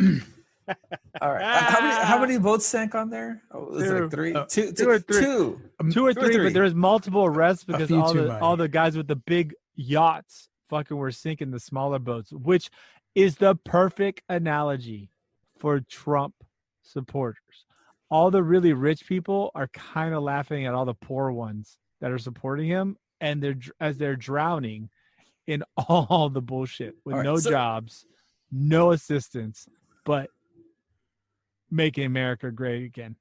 All right. How many boats sank on there? Oh, was it Two. like three? Oh, two or three. Two. Two or three, three. but there was multiple arrests because few too many. all the guys with the big yachts fucking were sinking the smaller boats, which is the perfect analogy for Trump supporters. All the really rich people are kind of laughing at all the poor ones that are supporting him, and they're drowning in all the bullshit with All right, no so- jobs, no assistance, but making America great again.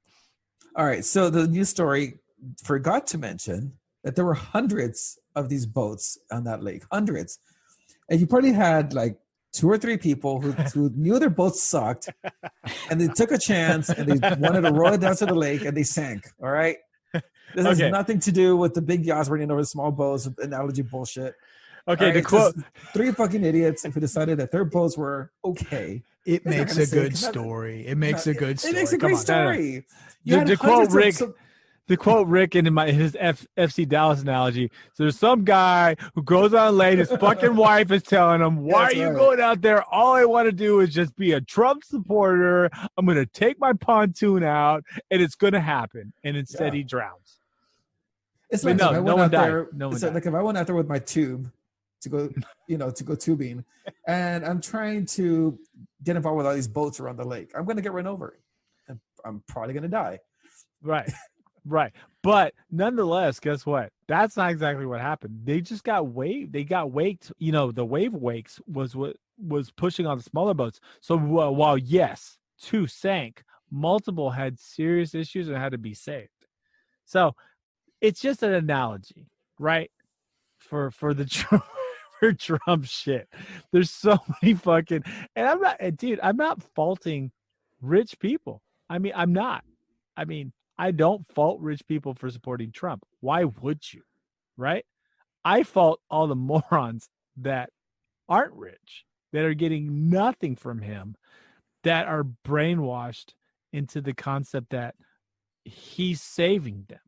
All right. So the news story forgot to mention that there were hundreds of these boats on that lake, hundreds. And you probably had like 2 or 3 people who knew their boats sucked and they took a chance and they wanted to roll it down to the lake and they sank. All right. This has Okay. nothing to do with the big yachts running over the small boats, analogy bullshit. Okay, All the right, quote. just 3 fucking idiots who decided that their boats were okay. It They're not makes gonna a say- good it's not- story. It makes a good story. It makes a Come great on. story. The- had the quote hundreds of Rick- some- To quote Rick in his FC Dallas analogy, so there's some guy who goes on late, his fucking wife is telling him, why That's are you right. going out there? All I want to do is just be a Trump supporter. I'm going to take my pontoon out, and it's going to happen. And instead Yeah. he drowns. It's Wait, like no, if I no went one out died. there. No one It's died. like if I went out there with my tube to go, to go tubing, and I'm trying to get involved with all these boats around the lake. I'm going to get run over. And I'm probably going to die. Right. Right. But nonetheless, guess what? That's not exactly what happened. They just got waved. They got waked. The wave wakes was what was pushing on the smaller boats. So while yes, 2 sank, multiple had serious issues and had to be saved. So it's just an analogy, right? For the for Trump shit. There's so many fucking, and I'm not faulting rich people. I'm not. I don't fault rich people for supporting Trump. Why would you? Right? I fault all the morons that aren't rich, that are getting nothing from him, that are brainwashed into the concept that he's saving them,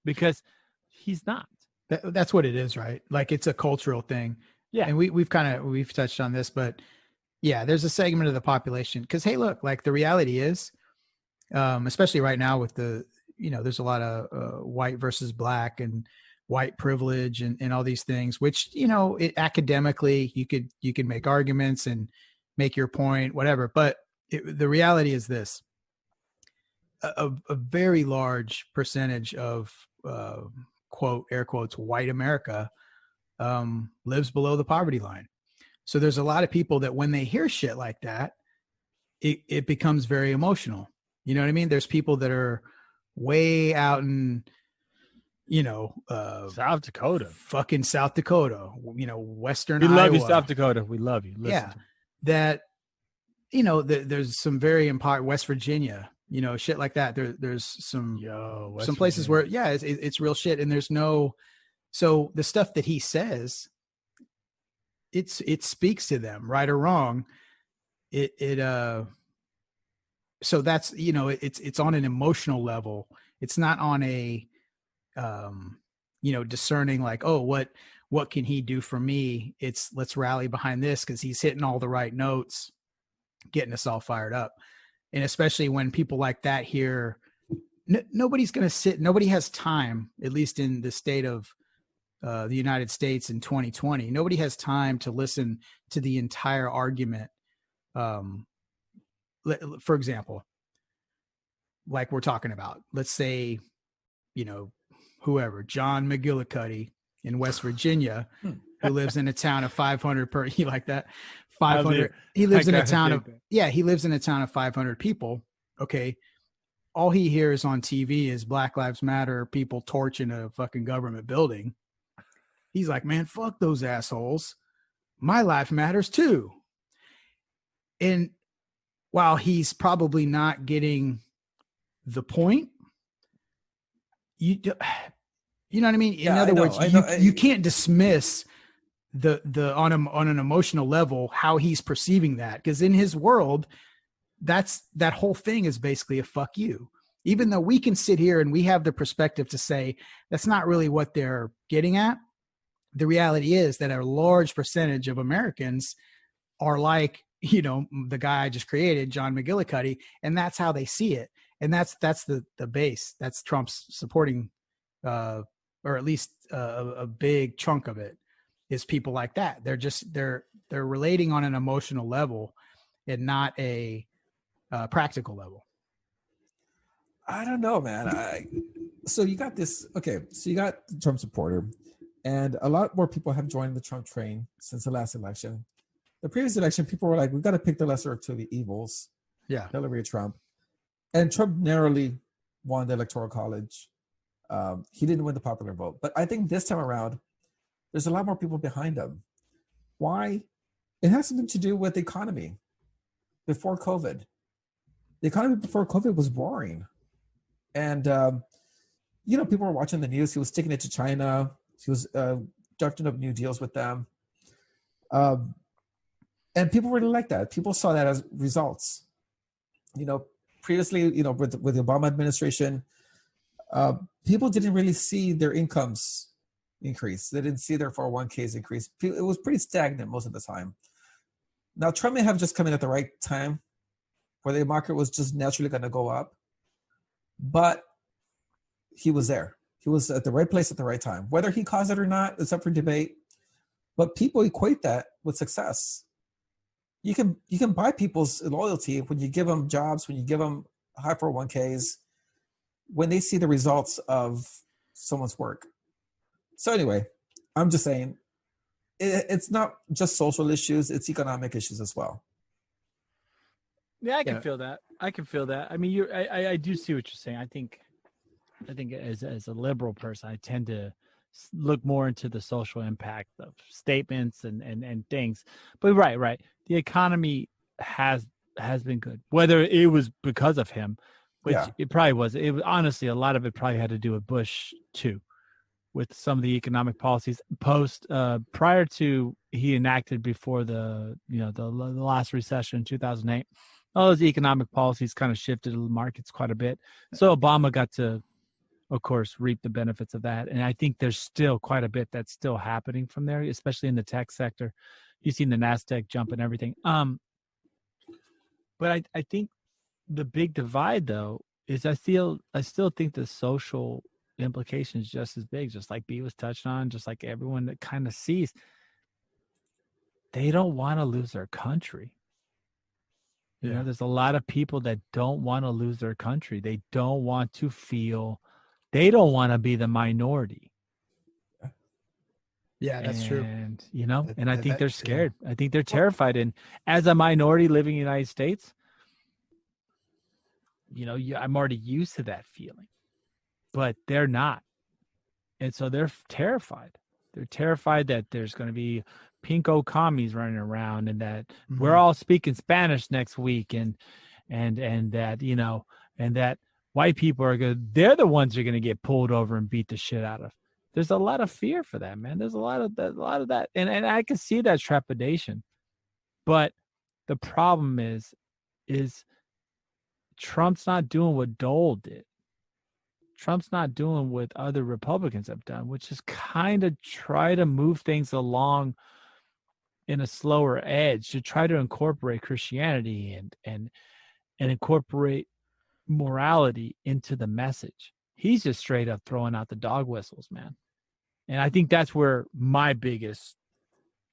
because he's not. That's what it is, right? Like it's a cultural thing. Yeah. And we've touched on this, but yeah, there's a segment of the population. Because hey, look, like the reality is, especially right now with there's a lot of white versus black and white privilege and all these things, which academically you could make arguments and make your point, whatever. But the reality is this: a very large percentage of quote air quotes white America lives below the poverty line. So there's a lot of people that when they hear shit like that, it becomes very emotional. You know what I mean? There's people that are way out in, South Dakota. fucking South Dakota, Western We love you, Iowa, South Dakota. We love you. Listen Yeah. to me. that, there's some very important West Virginia, shit like that. There's some Yo, some places where, yeah, it's real shit. And there's so the stuff that he says, it speaks to them, right or wrong. So that's, it's on an emotional level. It's not on a, discerning like, oh, what can he do for me? It's let's rally behind this because he's hitting all the right notes, getting us all fired up. And especially when people like that hear, nobody's going to sit, nobody has time, at least in the state of the United States in 2020, nobody has time to listen to the entire argument. For example, like we're talking about, let's say, whoever, John McGillicuddy in West Virginia, who lives in a town of 500 per, you like that? 500. He lives in a town of, he lives in a town of 500 people. Okay. all he hears on TV is Black Lives Matter, people torching a fucking government building. He's like, man, fuck those assholes. My life matters too. And while he's probably not getting the point, you know what I mean? In other words, you can't dismiss the on an emotional level how he's perceiving that, because in his world, that whole thing is basically a fuck you. Even though we can sit here and we have the perspective to say that's not really what they're getting at, the reality is that a large percentage of Americans are like, you know, the guy I just created, John McGillicuddy, and that's how they see it. And that's the base. That's Trump's supporting, or at least a big chunk of it is people like that. They're relating on an emotional level and not a practical level. I don't know, man. So you got this. Okay, so you got the Trump supporter, and a lot more people have joined the Trump train since the last election. The previous election, people were like, "We've got to pick the lesser of two of the evils." Yeah, Hillary or Trump, and Trump narrowly won the Electoral College. He didn't win the popular vote, but I think this time around, there's a lot more people behind him. Why? It has something to do with the economy. Before COVID, the economy before COVID was roaring. And, you know, people were watching the news. He was sticking it to China. He was drafting up new deals with them. And people really liked that. People saw that as results. You know, previously, you know, with the Obama administration, people didn't really see their incomes increase. They didn't see their 401ks increase. It was pretty stagnant most of the time. Now, Trump may have just come in at the right time where the market was just naturally going to go up. But he was there. He was at the right place at the right time. Whether he caused it or not, it's up for debate. But people equate that with success. You can buy people's loyalty when you give them jobs, when you give them high 401ks, when they see the results of someone's work. So anyway, I'm just saying, it's not just social issues, it's economic issues as well. Yeah, I can feel that. I mean, I do see what you're saying. I think as a liberal person, I tend to look more into the social impact of statements and things. But right. The economy has been good. Whether it was because of him, which it probably was. It was honestly, a lot of it probably had to do with Bush too, with some of the economic policies prior to he enacted before the last recession in 2008. All those economic policies kind of shifted the markets quite a bit. So Obama got to, of course, reap the benefits of that. And I think there's still quite a bit that's still happening from there, especially in the tech sector. You've seen the NASDAQ jump and everything. But I think the big divide, though, is I still think the social implications just as big, just like B was touched on, just like everyone that kind of sees. They don't want to lose their country. You know, there's a lot of people that don't want to lose their country. They don't want to be the minority. Yeah, that's true. And, you know, and I think they're scared. I think they're terrified. And as a minority living in the United States, you know, I'm already used to that feeling, but they're not. And so they're terrified. They're terrified that there's going to be pinko commies running around and that we're all speaking Spanish next week and that, you know, and that white people they're the ones who are going to get pulled over and beat the shit out of. There's a lot of fear for that, man. There's a lot of that. And I can see that trepidation. But the problem is Trump's not doing what Dole did. Trump's not doing what other Republicans have done, which is kind of try to move things along in a slower edge to try to incorporate Christianity and incorporate morality into the message. He's just straight up throwing out the dog whistles, man. And I think that's where my biggest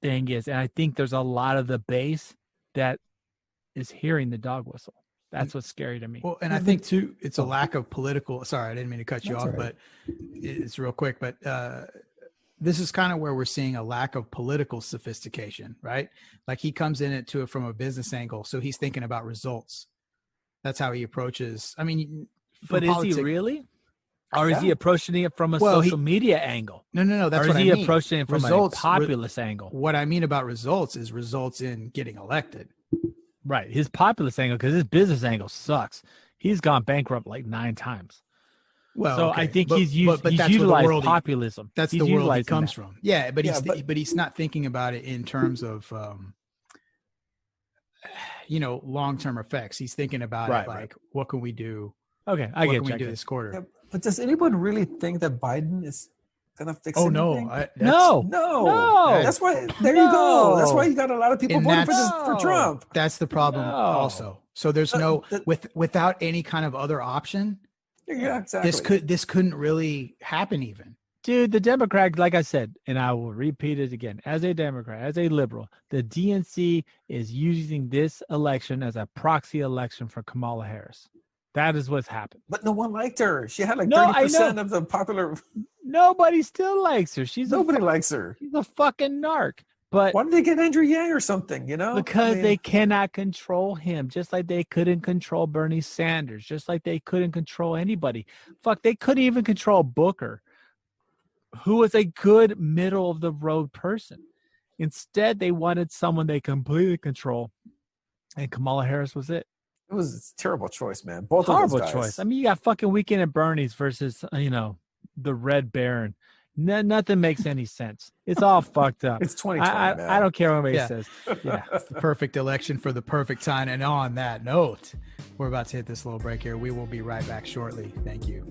thing is. And I think there's a lot of the base that is hearing the dog whistle. That's what's scary to me. Well, and I think too, it's a lack of political. Sorry, I didn't mean to cut you off, right. But it's real quick. But this is kind of where we're seeing a lack of political sophistication, right? Like he comes into it from a business angle, so he's thinking about results. That's how he approaches. I mean, But is he really? Or is he approaching it from a social media angle? No. That's or what I mean. Or is he approaching it from a populist angle? What I mean about results is results in getting elected. Right. His populist angle, because his business angle sucks. He's gone bankrupt like 9 times. Well, so I think he's utilized populism. That's the world he comes from. Yeah, but he's not thinking about it in terms of long-term effects. He's thinking about it like, what can we do? Okay, what can we do this quarter? Yeah, but does anyone really think that Biden is gonna fix anything? No. That's why. There you go. That's why you got a lot of people voting for Trump. That's the problem. Also, so there's without any kind of other option. Yeah, exactly. This couldn't really happen even. Dude, the Democrat, like I said, and I will repeat it again, as a Democrat, as a liberal, the DNC is using this election as a proxy election for Kamala Harris. That is what's happened. But no one liked her. She had like 30% of the popular. Nobody still likes her. Nobody likes her. She's a fucking narc. But why did they get Andrew Yang or something? Because they cannot control him, just like they couldn't control Bernie Sanders, just like they couldn't control anybody. Fuck, they couldn't even control Booker, who was a good middle of the road person. Instead, they wanted someone they completely control, and Kamala Harris was it. It was a terrible choice, man. Both horrible of those guys. choice. I mean, you got fucking Weekend at Bernie's versus the Red Baron. Nothing makes any sense. It's all fucked up. It's 2020, man. I don't care what anybody says. Yeah, it's the perfect election for the perfect time. And on that note, we're about to hit this little break here. We will be right back shortly. Thank you.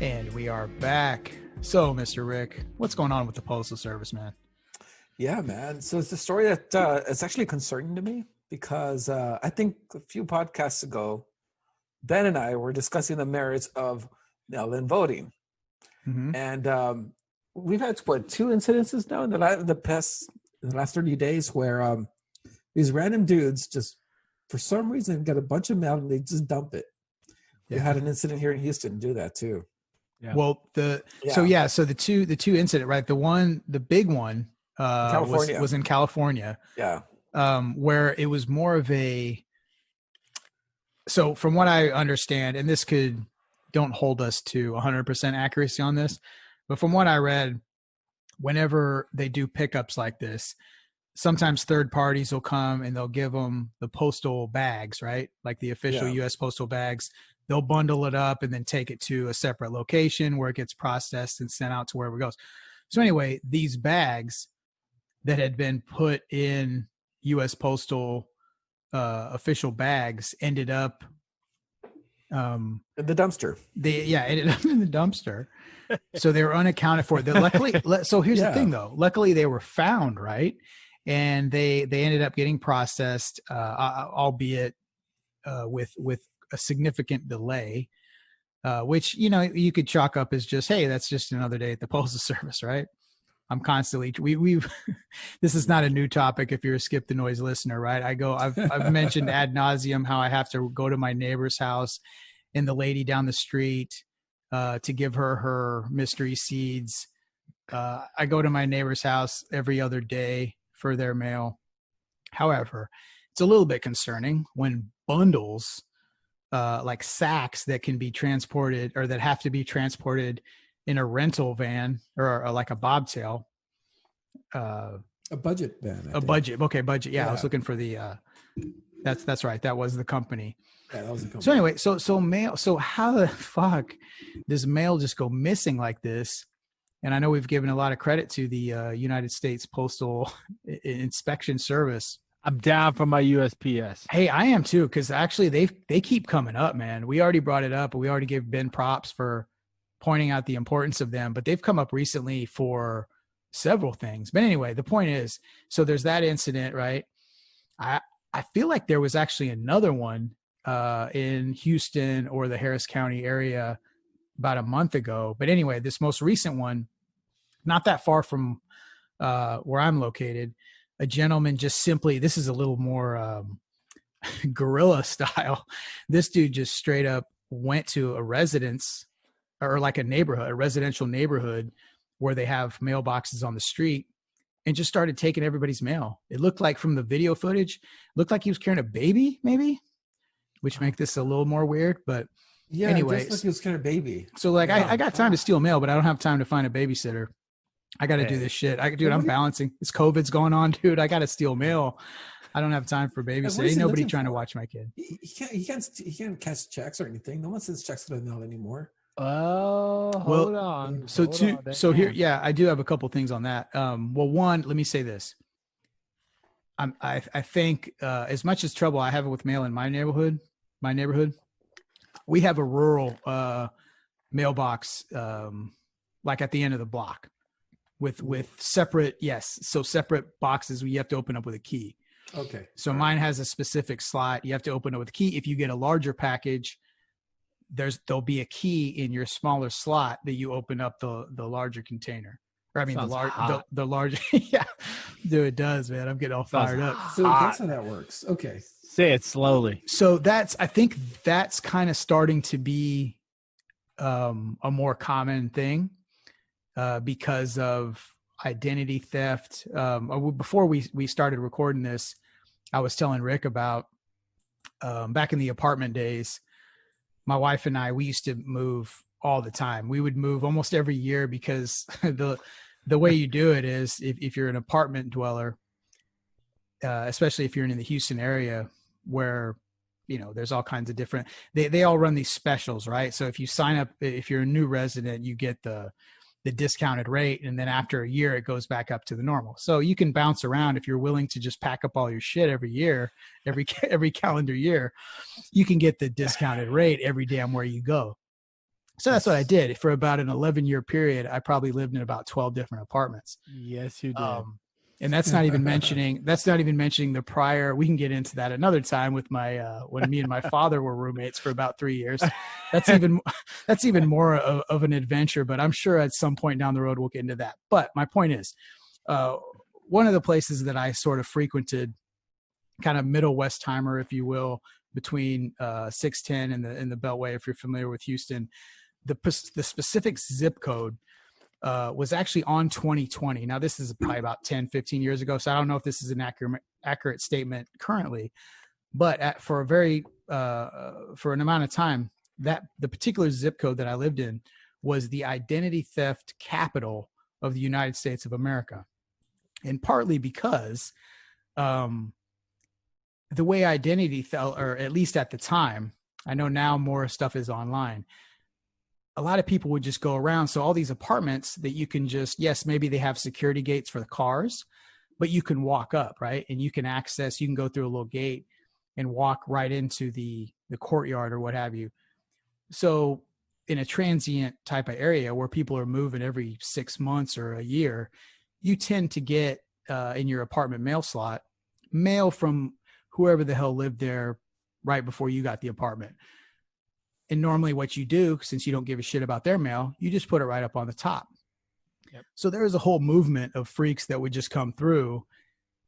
And we are back. So, Mr. Rick, what's going on with the Postal Service, man? Yeah, man. So it's a story that it's actually concerning to me because I think a few podcasts ago, Ben and I were discussing the merits of mail-in voting. Mm-hmm. And we've had, 2 incidences now in the last 30 days where these random dudes just, for some reason, get a bunch of mail and they just dump it. We had an incident here in Houston do that too. Yeah. Well, so the two incident, right? The big one was in California. Yeah. Where it was more of so from what I understand, and this don't hold us to 100% accuracy on this, but from what I read, whenever they do pickups like this, sometimes third parties will come and they'll give them the postal bags, right? Like the official U.S. postal bags. They'll bundle it up and then take it to a separate location where it gets processed and sent out to wherever it goes. So anyway, these bags that had been put in U.S. postal official bags ended up in the dumpster. Ended up in the dumpster. So they were unaccounted for. Luckily, so here's the thing though. Luckily they were found, right? And they ended up getting processed, albeit with a significant delay, which, you could chalk up as just, hey, that's just another day at the Postal Service, right? I'm constantly, we've, this is not a new topic if you're a Skip the Noise listener, right? I've mentioned ad nauseum how I have to go to my neighbor's house and the lady down the street to give her mystery seeds. I go to my neighbor's house every other day for their mail. However, it's a little bit concerning when bundles, like sacks that can be transported or that have to be transported in a rental van or like a bobtail. A budget van. Budget. Okay. Budget. Yeah. I was looking for the, that's right. That was the company. Yeah, that was the company. So anyway, so mail, so how the fuck does mail just go missing like this? And I know we've given a lot of credit to the United States Postal Inspection Service. I'm down for my USPS. Hey, I am too, because actually they keep coming up, man. We already brought it up, but we already gave Ben props for pointing out the importance of them. But they've come up recently for several things. But anyway, the point is, so there's that incident, right? I feel like there was actually another one in Houston or the Harris County area about a month ago. But anyway, this most recent one, not that far from where I'm located, a gentleman just simply, this is a little more guerrilla style. This dude just straight up went to a residence or like a neighborhood, a residential neighborhood where they have mailboxes on the street, and just started taking everybody's mail. It looked like from the video footage, looked like he was carrying a baby maybe, which make this a little more weird, but Yeah, anyway, just like he was kind of baby. so like Yeah. I got time to steal mail, but I don't have time to find a babysitter. I got to do this shit. Dude, I'm balancing. This COVID's going on, dude. I got to steal mail. I don't have time for babysitter. Ain't nobody trying to watch my kid. He can't cash checks or anything. No one sends checks to the mail anymore. Oh, hold on. So here, yeah, I do have a couple things on that. Well, one, let me say this. I think as much as trouble I have with mail in my neighborhood, we have a rural mailbox, like at the end of the block, with separate separate boxes where you have to open up with a key. Okay. So mine has a specific slot. You have to open it with a key. If you get a larger package, there'll be a key in your smaller slot that you open up the larger container. Or I mean the larger. Yeah, dude, it does, man. I'm getting all fired up. So that's how that works. Okay. Say it slowly. So I think that's kind of starting to be a more common thing because of identity theft. Before we started recording this, I was telling Rick about back in the apartment days, my wife and I, we used to move all the time. We would move almost every year because the way you do it is if you're an apartment dweller, especially if you're in the Houston area where, there's all kinds of different, they all run these specials, right? So if you sign up, if you're a new resident, you get the discounted rate. And then after a year, it goes back up to the normal. So you can bounce around if you're willing to just pack up all your shit every year, every calendar year, you can get the discounted rate every damn where you go. So that's what I did. For about an 11-year period, I probably lived in about 12 different apartments. Yes, you did. And that's not even mentioning the prior. We can get into that another time with my when me and my father were roommates for about 3 years. That's even more of an adventure. But I'm sure at some point down the road we'll get into that. But my point is, one of the places that I sort of frequented, kind of middle Westheimer, if you will, between 610 and the Beltway, if you're familiar with Houston, the specific zip code was actually on 2020. Now, this is probably about 10, 15 years ago, so I don't know if this is an accurate statement currently, but for an amount of time, that the particular zip code that I lived in was the identity theft capital of the United States of America. And partly because the way identity fell, or at least at the time, I know now more stuff is online, a lot of people would just go around. So all these apartments that you can just, yes, maybe they have security gates for the cars, but you can walk up, right? And you can go through a little gate and walk right into the courtyard or what have you. So in a transient type of area where people are moving every 6 months or a year, you tend to get in your apartment mail slot, mail from whoever the hell lived there right before you got the apartment. And normally what you do, since you don't give a shit about their mail, you just put it right up on the top. Yep. So there was a whole movement of freaks that would just come through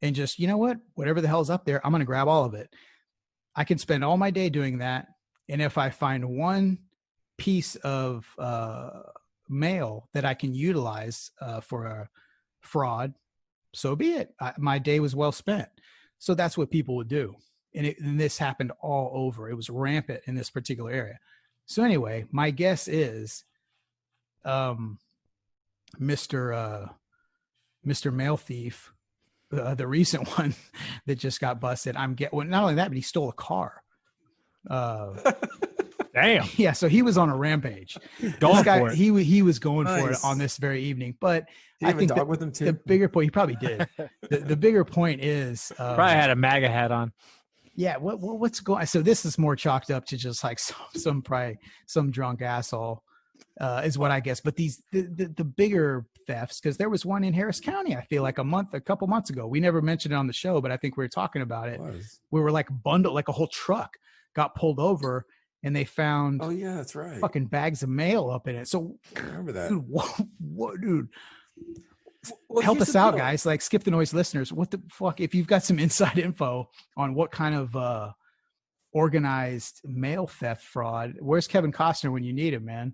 and just, you know what, whatever the hell's up there, I'm going to grab all of it. I can spend all my day doing that. And if I find one piece of mail that I can utilize for a fraud, so be it. My day was well spent. So that's what people would do. And this happened all over. It was rampant in this particular area. So anyway, my guess is Mr. Mail Thief, the recent one that just got busted, well, not only that, but he stole a car. Damn. Yeah, so he was on a rampage. Going for it. He was going for it on this very evening. But I think with him too. The bigger point, he probably did. The bigger point is probably had a MAGA hat on. Yeah, what's going? So this is more chalked up to just like some drunk asshole, is what I guess. But the bigger thefts, because there was one in Harris County, I feel like a couple months ago. We never mentioned it on the show, but I think we were talking about it. We were like bundled, like a whole truck got pulled over, and they found oh yeah, that's right, fucking bags of mail up in it. So I remember that, dude. What dude? help here's us the out, deal. guys. Like, Skip the Noise listeners, what the fuck? If you've got some inside info on what kind of organized mail theft fraud, where's Kevin Costner when you need him, man?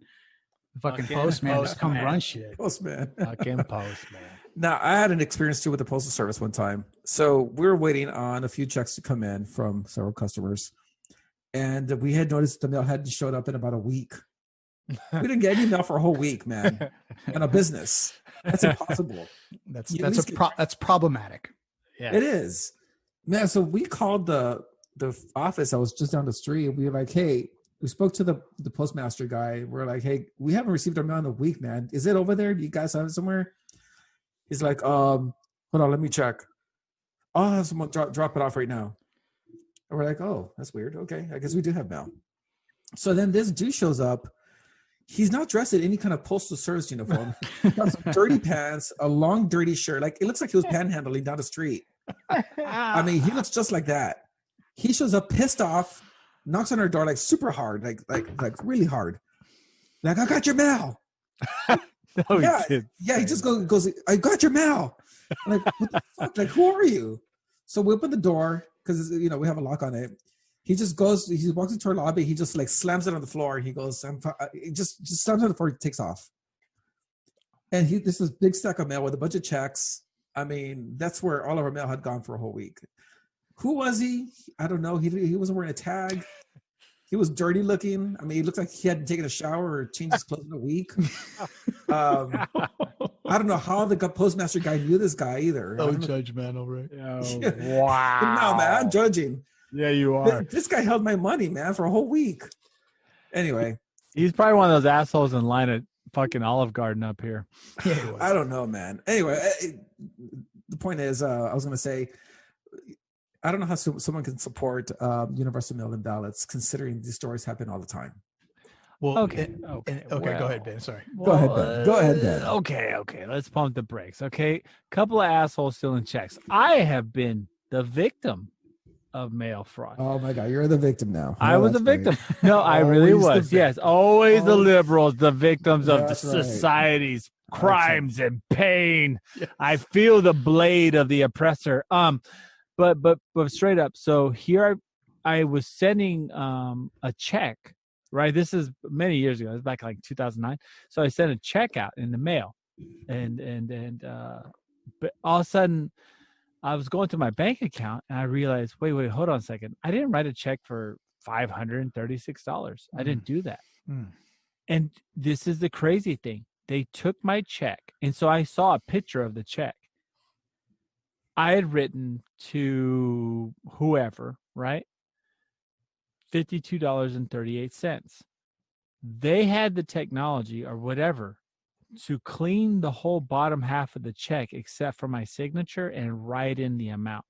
The fucking postman just come run shit. Postman. Fucking postman. Now, I had an experience too with the postal service one time. So we were waiting on a few checks to come in from several customers, and we had noticed the mail hadn't showed up in about a week. We didn't get any mail for a whole week, man, in a business. That's impossible. That's problematic. Yeah. It is, man. So we called the office. I was just down the street. We were like, hey, we spoke to the postmaster guy. We're like, hey, we haven't received our mail in a week, man. Is it over there? Do you guys have it somewhere? He's like, hold on, let me check. I'll have someone drop it off right now. And we're like, oh, that's weird. Okay, I guess we do have mail. So then this dude shows up. He's not dressed in any kind of postal service uniform. He's got some dirty pants, a long, dirty shirt. Like, it looks like he was panhandling down the street. I mean, he looks just like that. He shows up pissed off, knocks on our door like super hard, like really hard. Like, I got your mail. No, Yeah, he just goes, I got your mail. I'm like, what the fuck? Like, who are you? So we open the door because, we have a lock on it. He just goes, he walks into our lobby. He just like slams it on the floor. He goes, he just slams it on the floor. He takes off. And this is big stack of mail with a bunch of checks. I mean, that's where all of our mail had gone for a whole week. Who was he? I don't know. He wasn't wearing a tag. He was dirty looking. I mean, he looked like he hadn't taken a shower or changed his clothes in a week. I don't know how the postmaster guy knew this guy either. Oh, judgmental, right? Oh, wow. No, man, I'm judging. Yeah, you are. This guy held my money, man, for a whole week. Anyway. He's probably one of those assholes in line at fucking Olive Garden up here. Yeah, I don't know, man. Anyway, the point is, I was going to say, I don't know how someone can support universal mail-in ballots, considering these stories happen all the time. Well, Okay. Well, go ahead, Ben. Sorry. Go ahead, Ben. Go ahead, Ben. Okay. Let's pump the brakes. Okay. Couple of assholes stealing checks. I have been the victim of mail fraud. Oh my God, you're the victim now. I was a victim. No, I really was. Yes, always the liberals, the victims of the society's crimes and pain. Yes. I feel the blade of the oppressor. But straight up. So here I was sending a check. Right, this is many years ago. It was back like 2009. So I sent a check out in the mail, and but all of a sudden, I was going to my bank account and I realized, wait, hold on a second. I didn't write a check for $536. I didn't do that. And this is the crazy thing. They took my check. And so I saw a picture of the check. I had written to whoever, right? $52.38. They had the technology or whatever to clean the whole bottom half of the check except for my signature and write in the amount.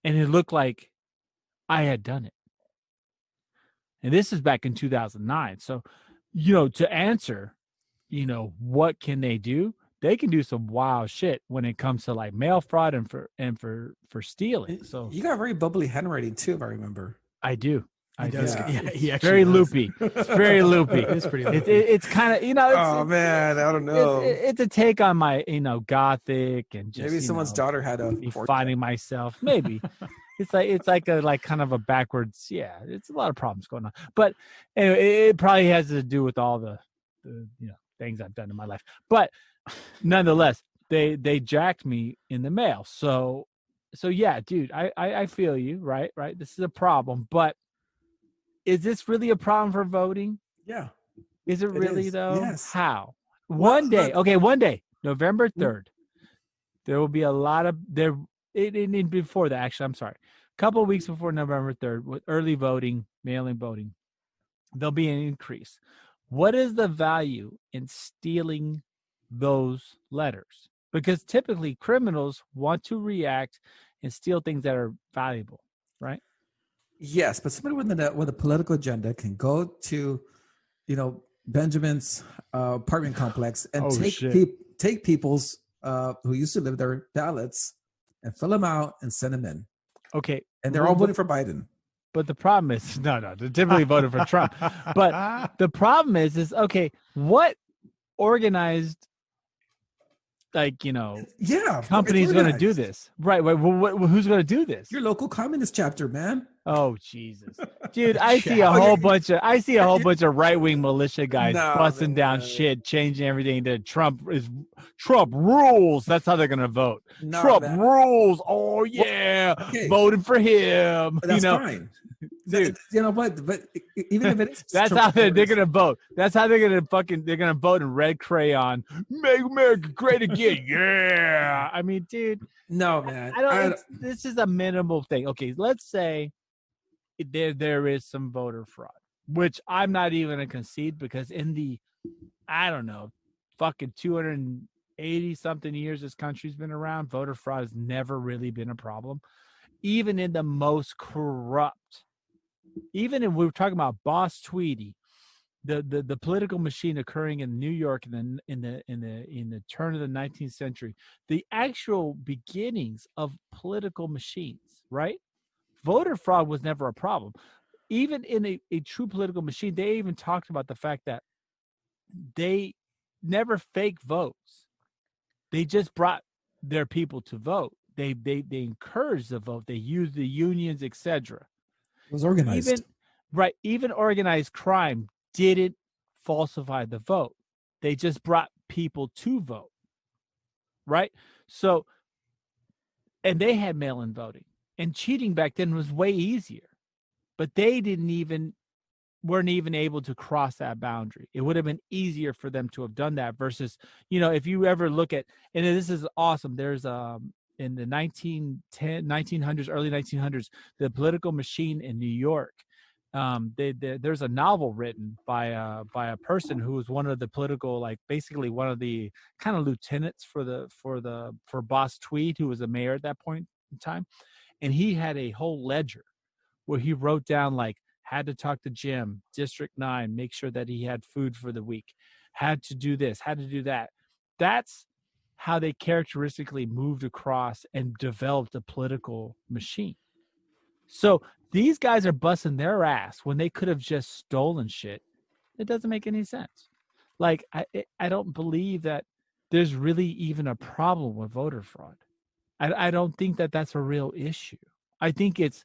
And it looked like I had done it. And this is back in 2009. So, to answer, what can they do? They can do some wild shit when it comes to like mail fraud and for stealing. So you got very bubbly handwriting too, if I remember. I do. He does. Yeah. He actually Very does. loopy. It's very loopy. It is pretty loopy. It's kind of, Oh man, I don't know. it's a take on my, gothic and just Maybe someone's daughter had a me finding myself. Maybe it's like a kind of a backwards. Yeah, it's a lot of problems going on. But anyway, it probably has to do with all the things I've done in my life. But nonetheless, they jacked me in the mail. So yeah, dude, I feel you. Right. This is a problem, but. Is this really a problem for voting? Yeah. Is it really, though? Yes. How? Well, One day, November 3rd, there will be a lot of, before that, actually, I'm sorry. A couple of weeks before November 3rd, with early voting, mail-in voting, there'll be an increase. What is the value in stealing those letters? Because typically criminals want to react and steal things that are valuable, right? Yes, but somebody with a political agenda can go to, Benjamin's apartment complex and take people's who used to live there ballots and fill them out and send them in. Okay, and they're all voting for Biden. But the problem is, no, they're typically voting for Trump. But the problem is okay, what organized like Yeah, company's going to do organized. this, right? Who's going to do this? Your local communist chapter, man. Oh Jesus, dude! I see a whole bunch of right-wing militia guys busting down shit, changing everything to Trump rules. That's how they're gonna vote. Trump rules. Oh yeah, voting for him. That's fine, dude. But even if it is, that's how they're gonna vote. That's how they're gonna vote in red crayon. Make America great again. Yeah. I mean, dude. No, man. This is a minimal thing. Okay, let's say there is some voter fraud, which I'm not even going to concede, because in the, I don't know, fucking 280 something years this country's been around, voter fraud has never really been a problem. Even in the most corrupt, we were talking about Boss Tweedy, the political machine occurring in New York in the turn of the 19th century, the actual beginnings of political machines, right? Voter fraud was never a problem. Even in a true political machine, they even talked about the fact that they never fake votes. They just brought their people to vote. They encouraged the vote. They used the unions, etc. It was organized. Even organized crime didn't falsify the vote. They just brought people to vote. Right? So, and they had mail-in voting. And cheating back then was way easier, but they weren't even able to cross that boundary. It would have been easier for them to have done that versus, if you ever look at, and this is awesome. There's in the 1900s, early 1900s, the political machine in New York. There's a novel written by a person who was one of the political, basically one of the kind of lieutenants for Boss Tweed, who was a mayor at that point in time. And he had a whole ledger where he wrote down, had to talk to Jim, District 9, make sure that he had food for the week, had to do this, had to do that. That's how they characteristically moved across and developed a political machine. So these guys are busting their ass when they could have just stolen shit. It doesn't make any sense. I don't believe that there's really even a problem with voter fraud. I don't think that that's a real issue. I think it's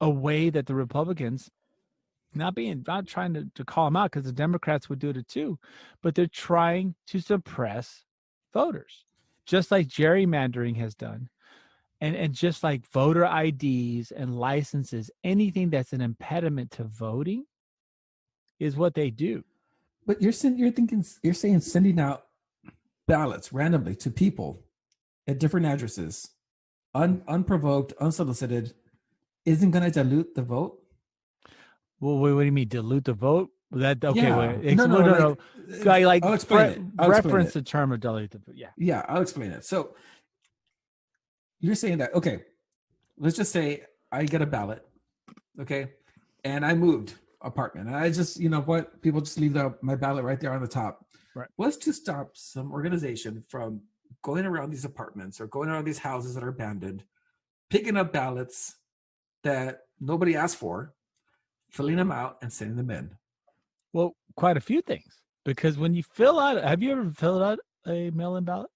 a way that the Republicans, not trying to call them out, because the Democrats would do it too, but they're trying to suppress voters, just like gerrymandering has done, and just like voter IDs and licenses. Anything that's an impediment to voting is what they do. But you're saying sending out ballots randomly to people at different addresses, unprovoked, unsolicited, isn't going to dilute the vote? Well, what do you mean dilute the vote? That okay? Yeah. No. I'll explain it. Reference the term of dilute the vote. Yeah, I'll explain it. So you're saying that, okay, let's just say I get a ballot, okay, and I moved apartment, and I just, people just leave my ballot right there on the top. Right. What's to stop some organization from going around these apartments or going around these houses that are abandoned, picking up ballots that nobody asked for, filling them out, and sending them in? Well, quite a few things. Because when you have you ever filled out a mail-in ballot?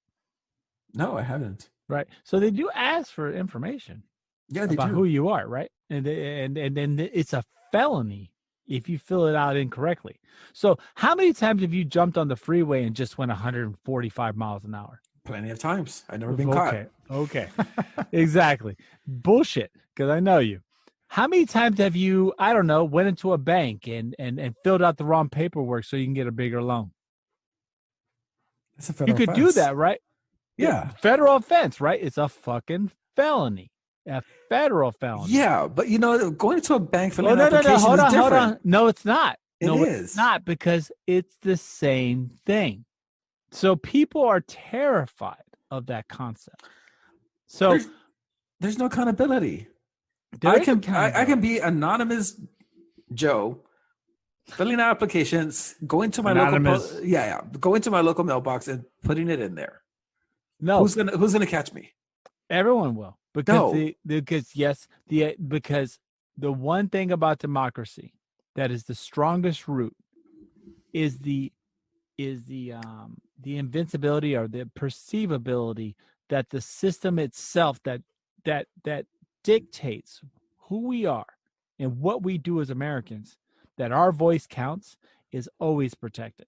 No, I haven't. Right. So they do ask for information. Yeah, they about do. Who you are, right? And then it's a felony if you fill it out incorrectly. So how many times have you jumped on the freeway and just went 145 miles an hour? Plenty of times. I've never been caught. Okay. Exactly. Bullshit, because I know you. How many times have you, I don't know, went into a bank and filled out the wrong paperwork so you can get a bigger loan? That's a federal offense. You could do that, right? Yeah. Federal offense, right? It's a fucking felony. A federal felony. Yeah, but going into a bank filling out application is different. Hold on. No, it's not. It's not, because it's the same thing. So people are terrified of that concept. So there's no accountability. I can be anonymous Joe filling out applications, going to my go into my local mailbox and putting it in there. No, who's gonna catch me? Everyone will, because because the one thing about democracy that is the strongest root is the is the invincibility or the perceivability that the system itself that dictates who we are and what we do as Americans, that our voice counts, is always protected.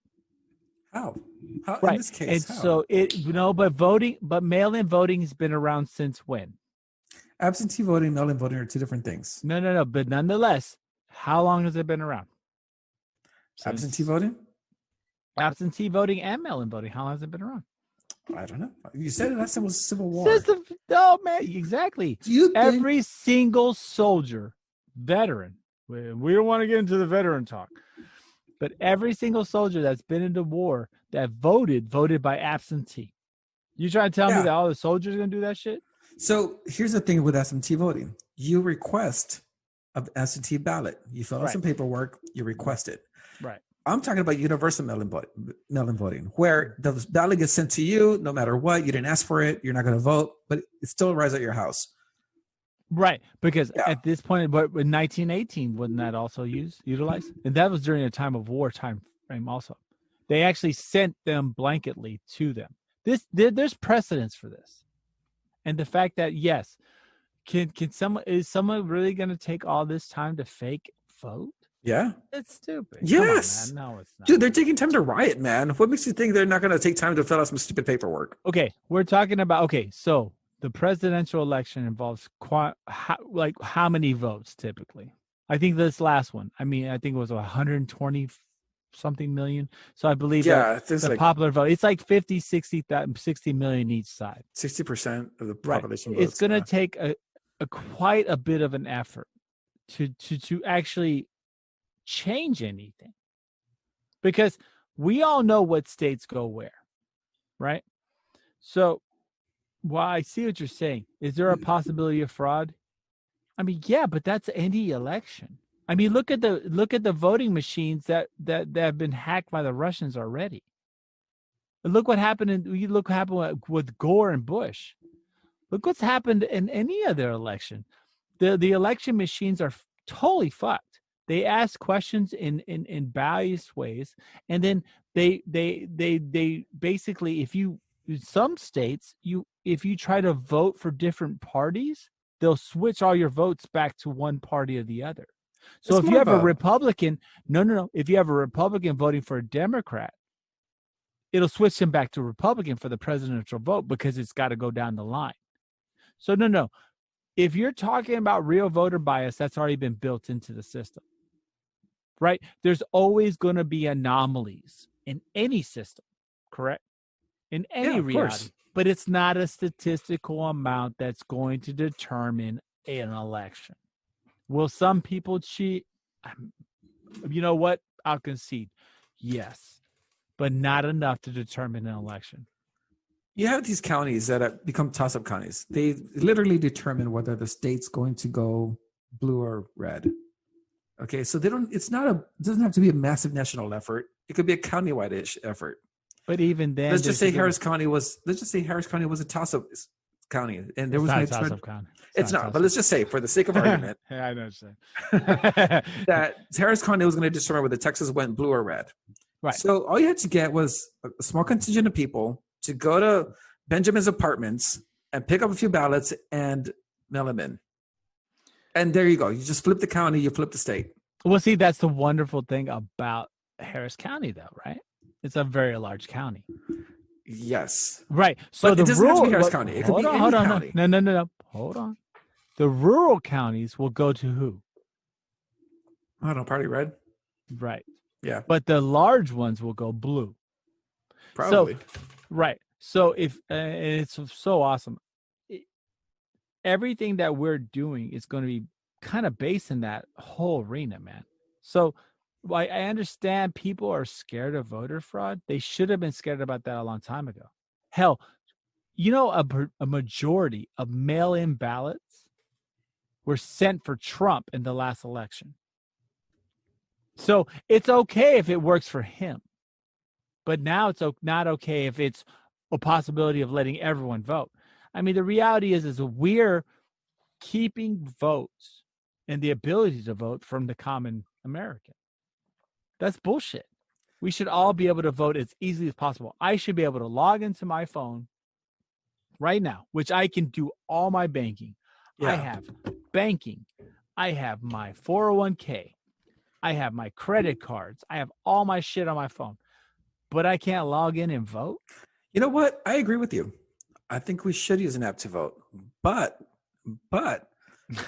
How? How Right. in this case? And how? so but mail-in voting has been around since when? Absentee voting, mail-in voting are two different things. No. But nonetheless, how long has it been around? Absentee voting? Absentee voting and mail-in voting. How long has it been around? I don't know. You said it last time was Civil War. Oh man, exactly. Do you think Every single soldier, veteran. We don't want to get into the veteran talk, but every single soldier that's been into war that voted by absentee. You trying to tell me that all the soldiers are gonna do that shit? So here's the thing with absentee voting. You request an absentee ballot. You fill out some paperwork, you request it. Right. I'm talking about universal mail-in voting, where the ballot gets sent to you no matter what. You didn't ask for it. You're not going to vote, but it still arrives at your house. Right. Because at this point, but in 1918, wasn't that also utilized? And that was during a time of war time frame also. They actually sent them blanketly to them. There's precedence for this. And the fact that, yes, is someone really going to take all this time to fake vote? Yeah. It's stupid. Yes. Come on, man. No, it's not. Dude, they're taking time to riot, man. What makes you think they're not going to take time to fill out some stupid paperwork? Okay, we're talking about, so the presidential election involves how many votes typically? I think this last one, I think it was 120 something million. So I believe the popular vote, it's like 50, 60 million each side. 60% of the population votes. It's going to take a quite a bit of an effort to actually change anything, because we all know what states go where, right? So while I see what you're saying, is there a possibility of fraud? Yeah, but that's any election. Look at the voting machines that have been hacked by the Russians already. And look what happened with Gore and Bush. Look what's happened in any other election. The election machines are totally fucked. They ask questions in various ways, and then they basically, in some states, if you try to vote for different parties, they'll switch all your votes back to one party or the other. So if you have a Republican, if you have a Republican voting for a Democrat, it'll switch them back to Republican for the presidential vote because it's got to go down the line. So no. If you're talking about real voter bias, that's already been built into the system. Right? There's always going to be anomalies in any system, correct? In any reality. Course. But it's not a statistical amount that's going to determine an election. Will some people cheat? You know what? I'll concede. Yes. But not enough to determine an election. You have these counties that have become toss-up counties. They literally determine whether the state's going to go blue or red. Okay, so it doesn't have to be a massive national effort. It could be a countywide-ish effort. But even then, let's just say Harris County was a toss-up county, and there was no toss-up county. It's not, but let's just say, for the sake of argument, I know what you're saying. that Harris County was going to determine whether Texas went blue or red. Right. So all you had to get was a small contingent of people to go to Benjamin's apartments and pick up a few ballots and mail them in. And there you go. You just flip the county, you flip the state. Well, see, that's the wonderful thing about Harris County, though, right? It's a very large county. Yes. Right. So but it doesn't have to be Harris County. It could be any county. No. Hold on. The rural counties will go to who? I don't know, party red. Right. Yeah. But the large ones will go blue. Probably. So, right. So if it's so awesome. Everything that we're doing is going to be kind of based in that whole arena, man. So I understand people are scared of voter fraud. They should have been scared about that a long time ago. Hell, a majority of mail-in ballots were sent for Trump in the last election. So it's okay if it works for him. But now it's not okay if it's a possibility of letting everyone vote. The reality is we're keeping votes and the ability to vote from the common American. That's bullshit. We should all be able to vote as easily as possible. I should be able to log into my phone right now, which I can do all my banking. Yeah. I have banking. I have my 401k. I have my credit cards. I have all my shit on my phone. But I can't log in and vote? You know what? I agree with you. I think we should use an app to vote. But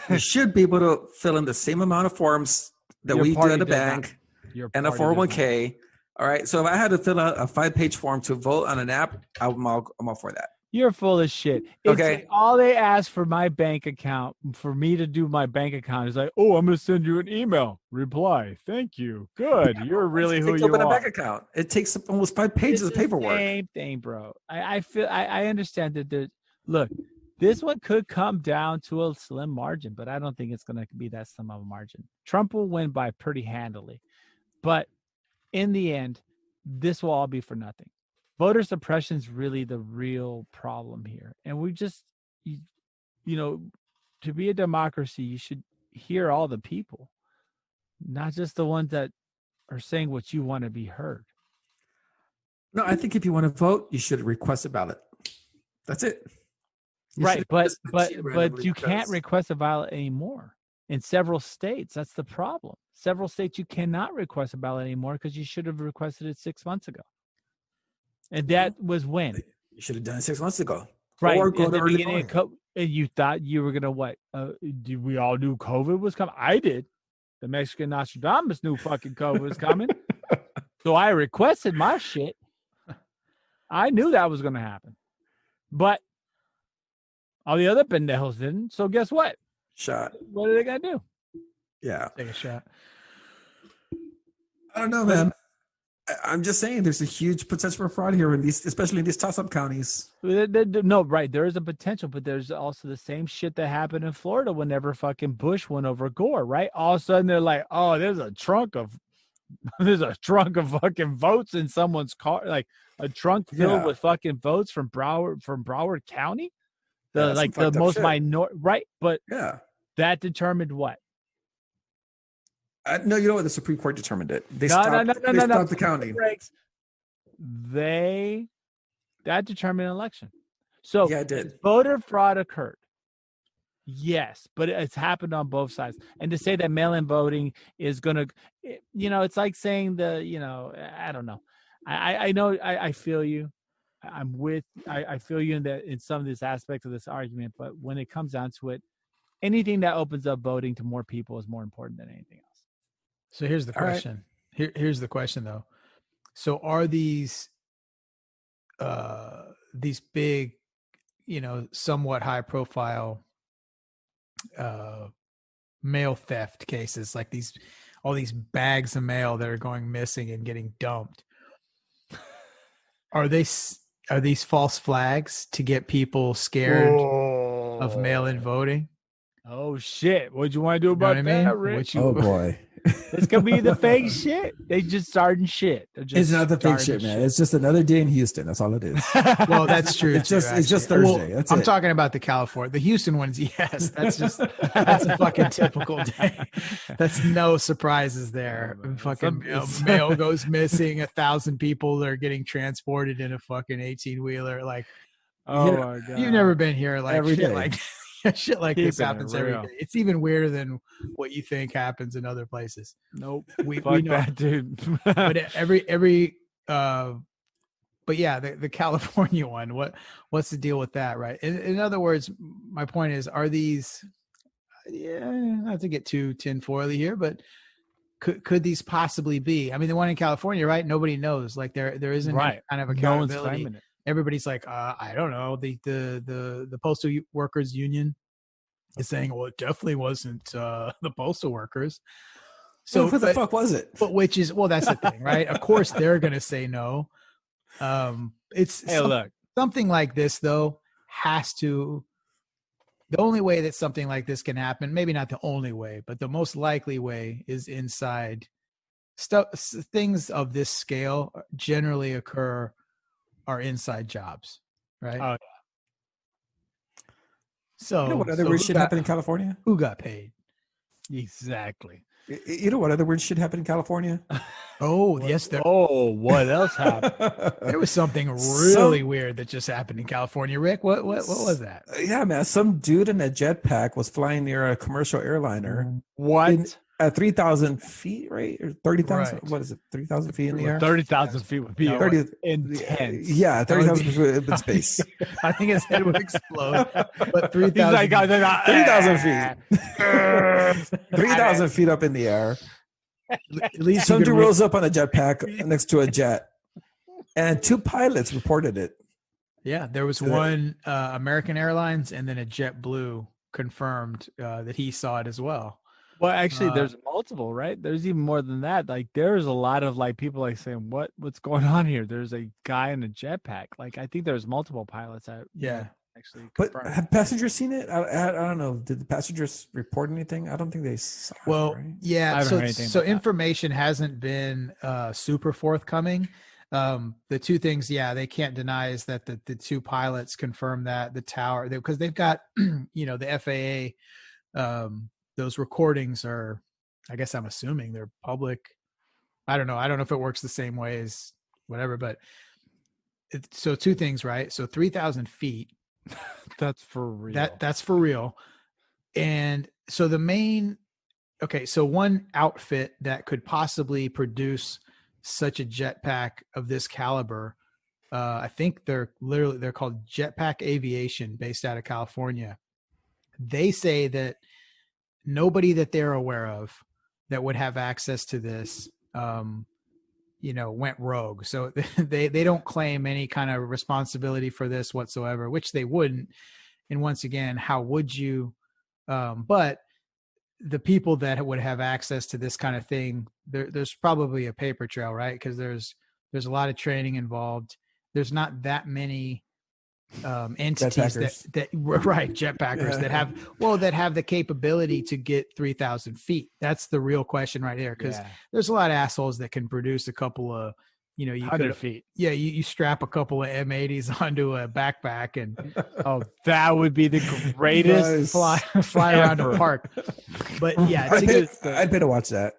we should be able to fill in the same amount of forms that Your we do party at the does not. bank Your and a party does not. 401k. All right. So if I had to fill out a 5-page form to vote on an app, I'm all for that. You're full of shit. It's Okay. all they ask for my bank account, for me to do my bank account is like, oh, I'm going to send you an email. Reply. Thank you. Good. You're really who Take you open a are. bank account. It takes almost 5 pages It's of the paperwork. Same thing, bro. I understand that there's, look, this one could come down to a slim margin, but I don't think it's going to be that slim of a margin. Trump will win by pretty handily. But in the end, this will all be for nothing. Voter suppression is really the real problem here. And we just, you know, to be a democracy, you should hear all the people, not just the ones that are saying what you want to be heard. No, I think if you want to vote, you should request a ballot. That's it. You Right, should but just cheat randomly you can't because- request a ballot anymore in several states. That's the problem. Several states you cannot request a ballot anymore because you should have requested it 6 months ago. And that was when? You should have done it 6 months ago. Right. Or go At to the early beginning of voting. and you thought you were gonna what? We all knew COVID was coming. I did. The Mexican Nostradamus knew fucking COVID was coming. So I requested my shit. I knew that was gonna happen. But all the other pendejos didn't. So guess what? Shot. What are they gonna do? Yeah. Take a shot. I don't know, man. I'm just saying there's a huge potential for fraud here in these, especially in these toss-up counties. No, right. There is a potential, but there's also the same shit that happened in Florida whenever fucking Bush went over Gore, right? All of a sudden they're like, oh, there's a trunk of fucking votes in someone's car, like a trunk filled Yeah. with fucking votes from Broward County. Yeah, Like some the fucked up most shit. minor, right? But Yeah. that determined what? No, you know what? The Supreme Court determined it. They No, stopped, no. they stopped the counting. That determined an election. So Yeah, it did. voter fraud occurred. Yes, but it's happened on both sides. And to say that mail-in voting is going to, it's like saying I don't know. I know, I feel you. I feel you in some of this aspect of this argument, but when it comes down to it, anything that opens up voting to more people is more important than anything else. So here's the All right. question. Here's the question though. So are these big, somewhat high profile mail theft cases, like all these bags of mail that are going missing and getting dumped, are these false flags to get people scared of mail-in voting? Oh shit! What'd you want to do You know about what I mean? that, Rick? What you- Oh boy. This could be the fake shit. They just starting shit. They're just It's not the fake starting shit, man. It's just another day in Houston. That's all it is. Well, that's true. It's just actually. Thursday. That's I'm it. talking about the California, the Houston ones. Yes, that's a fucking typical day. That's no surprises there. Yeah, man. Fucking Some- mail goes missing. 1,000 people are getting transported in a fucking 18-wheeler. Like, Oh Yeah, my god! you've never been here. Like Every shit, day. like shit like this Keeping it happens every real. day. It's even weirder than what you think happens in other places. Nope. We Fuck know, that, dude. but every but yeah, the California one, what's the deal with that, right? In other words, my point is, are these, not to get too tinfoily here, but could these possibly be? I mean, the one in California, right? Nobody knows. Like there isn't any Right. kind of No one's accountability. claiming it. Everybody's like, I don't know. The Postal Workers Union is saying, well, it definitely wasn't the postal workers. So So who the fuck was it? but which is, well, that's the thing, right? Of course they're gonna say no. It's Hey, look. something like this though has to. The only way that something like this can happen, maybe not the only way, but the most likely way, is inside stuff. Things of this scale generally occur are inside jobs, right? Oh, So, You know what other so weird who shit got- happened in California? Who got paid? Exactly. You know what other weird shit happened in California? Oh, yes. Oh, what else happened? There was something really weird that just happened in California. Rick, what was that? Yeah, man. Some dude in a jetpack was flying near a commercial airliner. What? At 3,000 feet, right? Or 30,000? Right. What is it? 3,000 feet in the air? 30,000 feet would be 30 intense. Yeah, That would 30,000 be- feet in space. I think his head would explode. But He's 3,000. like, 3,000 feet. 3,000 feet up in the air. At least Some you dude could rolls up on a jetpack next to a jet. And 2 pilots reported it. Yeah, there was one American Airlines and then a JetBlue confirmed that he saw it as well. Well, actually, there's multiple, right? There's even more than that. Like, there's a lot of like people like saying, "What's going on here?" There's a guy in a jetpack. Like, I think there's multiple pilots that actually. But confirmed. have passengers seen it? I don't know. Did the passengers report anything? I don't think they saw it, Well, right? I yeah. haven't So, heard anything so about that. information hasn't been super forthcoming. The two things, they can't deny is that the 2 pilots confirmed that the tower, because they've got, the FAA, those recordings are, I guess I'm assuming they're public. I don't know. I don't know if it works the same way as whatever, but so 2 things, right? So 3,000 feet. That's for real. That's for real. And so so one outfit that could possibly produce such a jetpack of this caliber, I think they're called Jetpack Aviation, based out of California. They say that nobody that they're aware of that would have access to this, went rogue. So they don't claim any kind of responsibility for this whatsoever, which they wouldn't. And once again, how would you? But the people that would have access to this kind of thing, there's probably a paper trail, right? Because there's a lot of training involved. There's not that many entities jetpackers that have the capability to get 3,000 feet. That's the real question right there, because there's a lot of assholes that can produce a couple of, you 100 feet. Yeah, you strap a couple of M80s onto a backpack and that would be the greatest fly around the park. But yeah, I'd pay to watch that.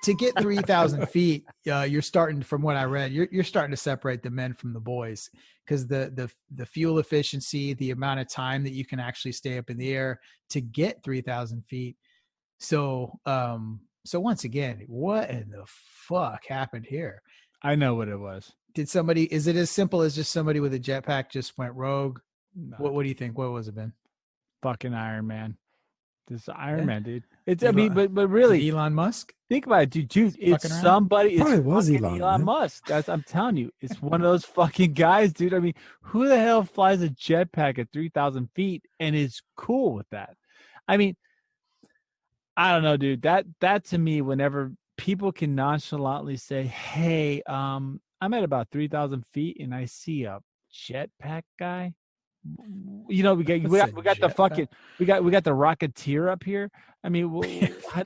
To get 3,000 feet, you're starting, from what I read, you're starting to separate the men from the boys, because the fuel efficiency, the amount of time that you can actually stay up in the air to get 3,000 feet. So once again, what in the fuck happened here? I know what it was. Is it as simple as just somebody with a jetpack just went rogue? No. What do you think? What was it, Ben? Fucking Iron Man. This is Iron Man, dude. It's but really, Elon Musk. think about it, dude. It's Fucking around? somebody. It's Probably was fucking Elon, man. Musk. I'm telling you, it's one of those fucking guys, dude. I mean, who the hell flies a jetpack at 3,000 feet and is cool with that? I mean, I don't know, dude. That to me, whenever people can nonchalantly say, "Hey, I'm at about 3,000 feet and I see a jetpack guy." We got the fucking we got the Rocketeer up here. I mean, how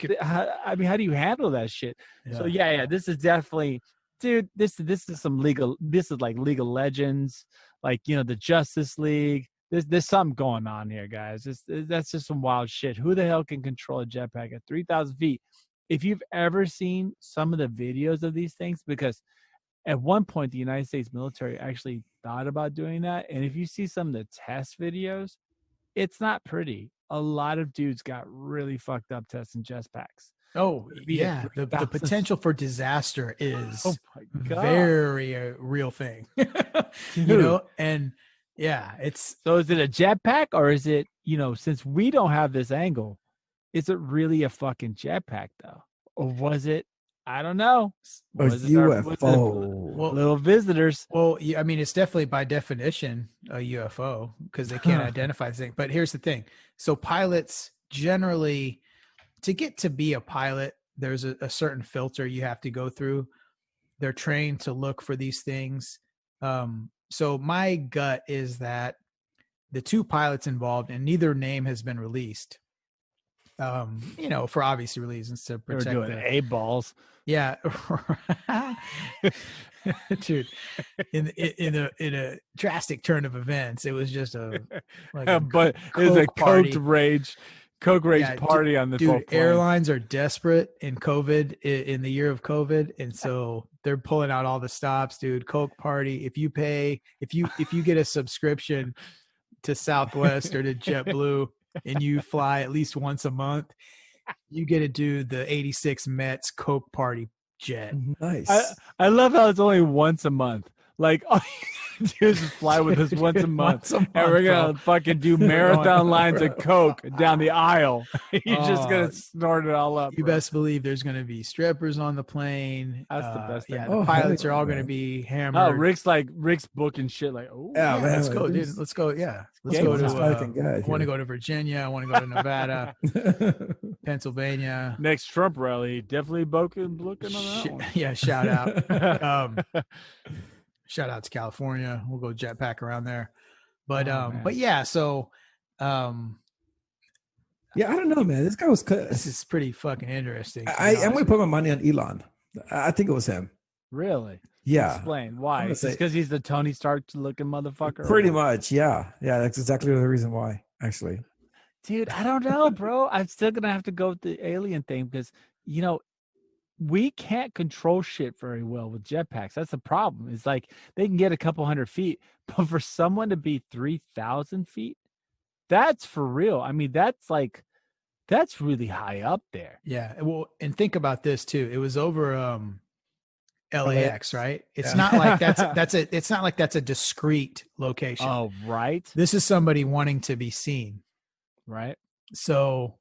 do you handle that shit? Yeah. So yeah, this is definitely, dude. This is some legal. This is like League of Legends, like the Justice League. There's something going on here, guys. That's just some wild shit. Who the hell can control a jetpack at 3,000 feet? If you've ever seen some of the videos of these things, because at one point the United States military actually thought about doing that, and if you see some of the test videos, it's not pretty. A lot of dudes got really fucked up testing jetpacks. Oh yeah, the potential for disaster is very real thing. And yeah, it's. So is it a jetpack, or is it, since we don't have this angle, is it really a fucking jetpack though, or was it? I don't know. A UFO. Little visitors. Well, yeah, I mean, it's definitely by definition a UFO because they can't identify the thing. But here's the thing. So pilots generally, to get to be a pilot, there's a certain filter you have to go through. They're trained to look for these things. So my gut is that the 2 pilots involved, and neither name has been released, for obvious reasons to protect the A-balls. Yeah. Dude, in a drastic turn of events, it was just a but it was a coked rage. Coke rage Yeah, party on the dude. Airlines are desperate in COVID, in the year of COVID, and so they're pulling out all the stops, dude. Coke party. If you get a subscription to Southwest or to JetBlue, and you fly at least once a month, you get to do the 86 Mets Coke party jet. Nice. I love how it's only once a month. Like, all you do is just fly with us once a month, and we're gonna fucking do marathon lines of Coke down the aisle. You're just gonna snort it all up. You bro. best believe there's gonna be strippers on the plane. That's the best thing. Yeah, the pilots are all man. gonna be Oh, hammered. Rick's booking shit like, oh, Yeah, man. Let's go, dude. Let's go. Yeah, let's Game go time. to. I want to go to Virginia. I want to go to Nevada, Pennsylvania. next Trump rally, definitely looking on that one. Yeah, shout out. Shout out to California. We'll go jetpack around there. But but yeah, so yeah, I don't know, man. This guy was. this is pretty fucking interesting. I'm gonna put my money on Elon. I think it was him. Really? Yeah. Explain why? gonna Just say- because he's the Tony Stark looking motherfucker? Pretty much, yeah. Yeah, that's exactly the reason why, actually. Dude, I don't know, bro. I'm still gonna have to go with the alien thing because we can't control shit very well with jetpacks. That's the problem. It's like they can get a couple hundred feet, but for someone to be 3,000 feet, that's for real. I mean, that's really high up there. Yeah. Well, and think about this too. It was over LAX, right? It's Yeah. not like it's not like that's a discrete location. Oh, right, This is somebody wanting to be seen. right. So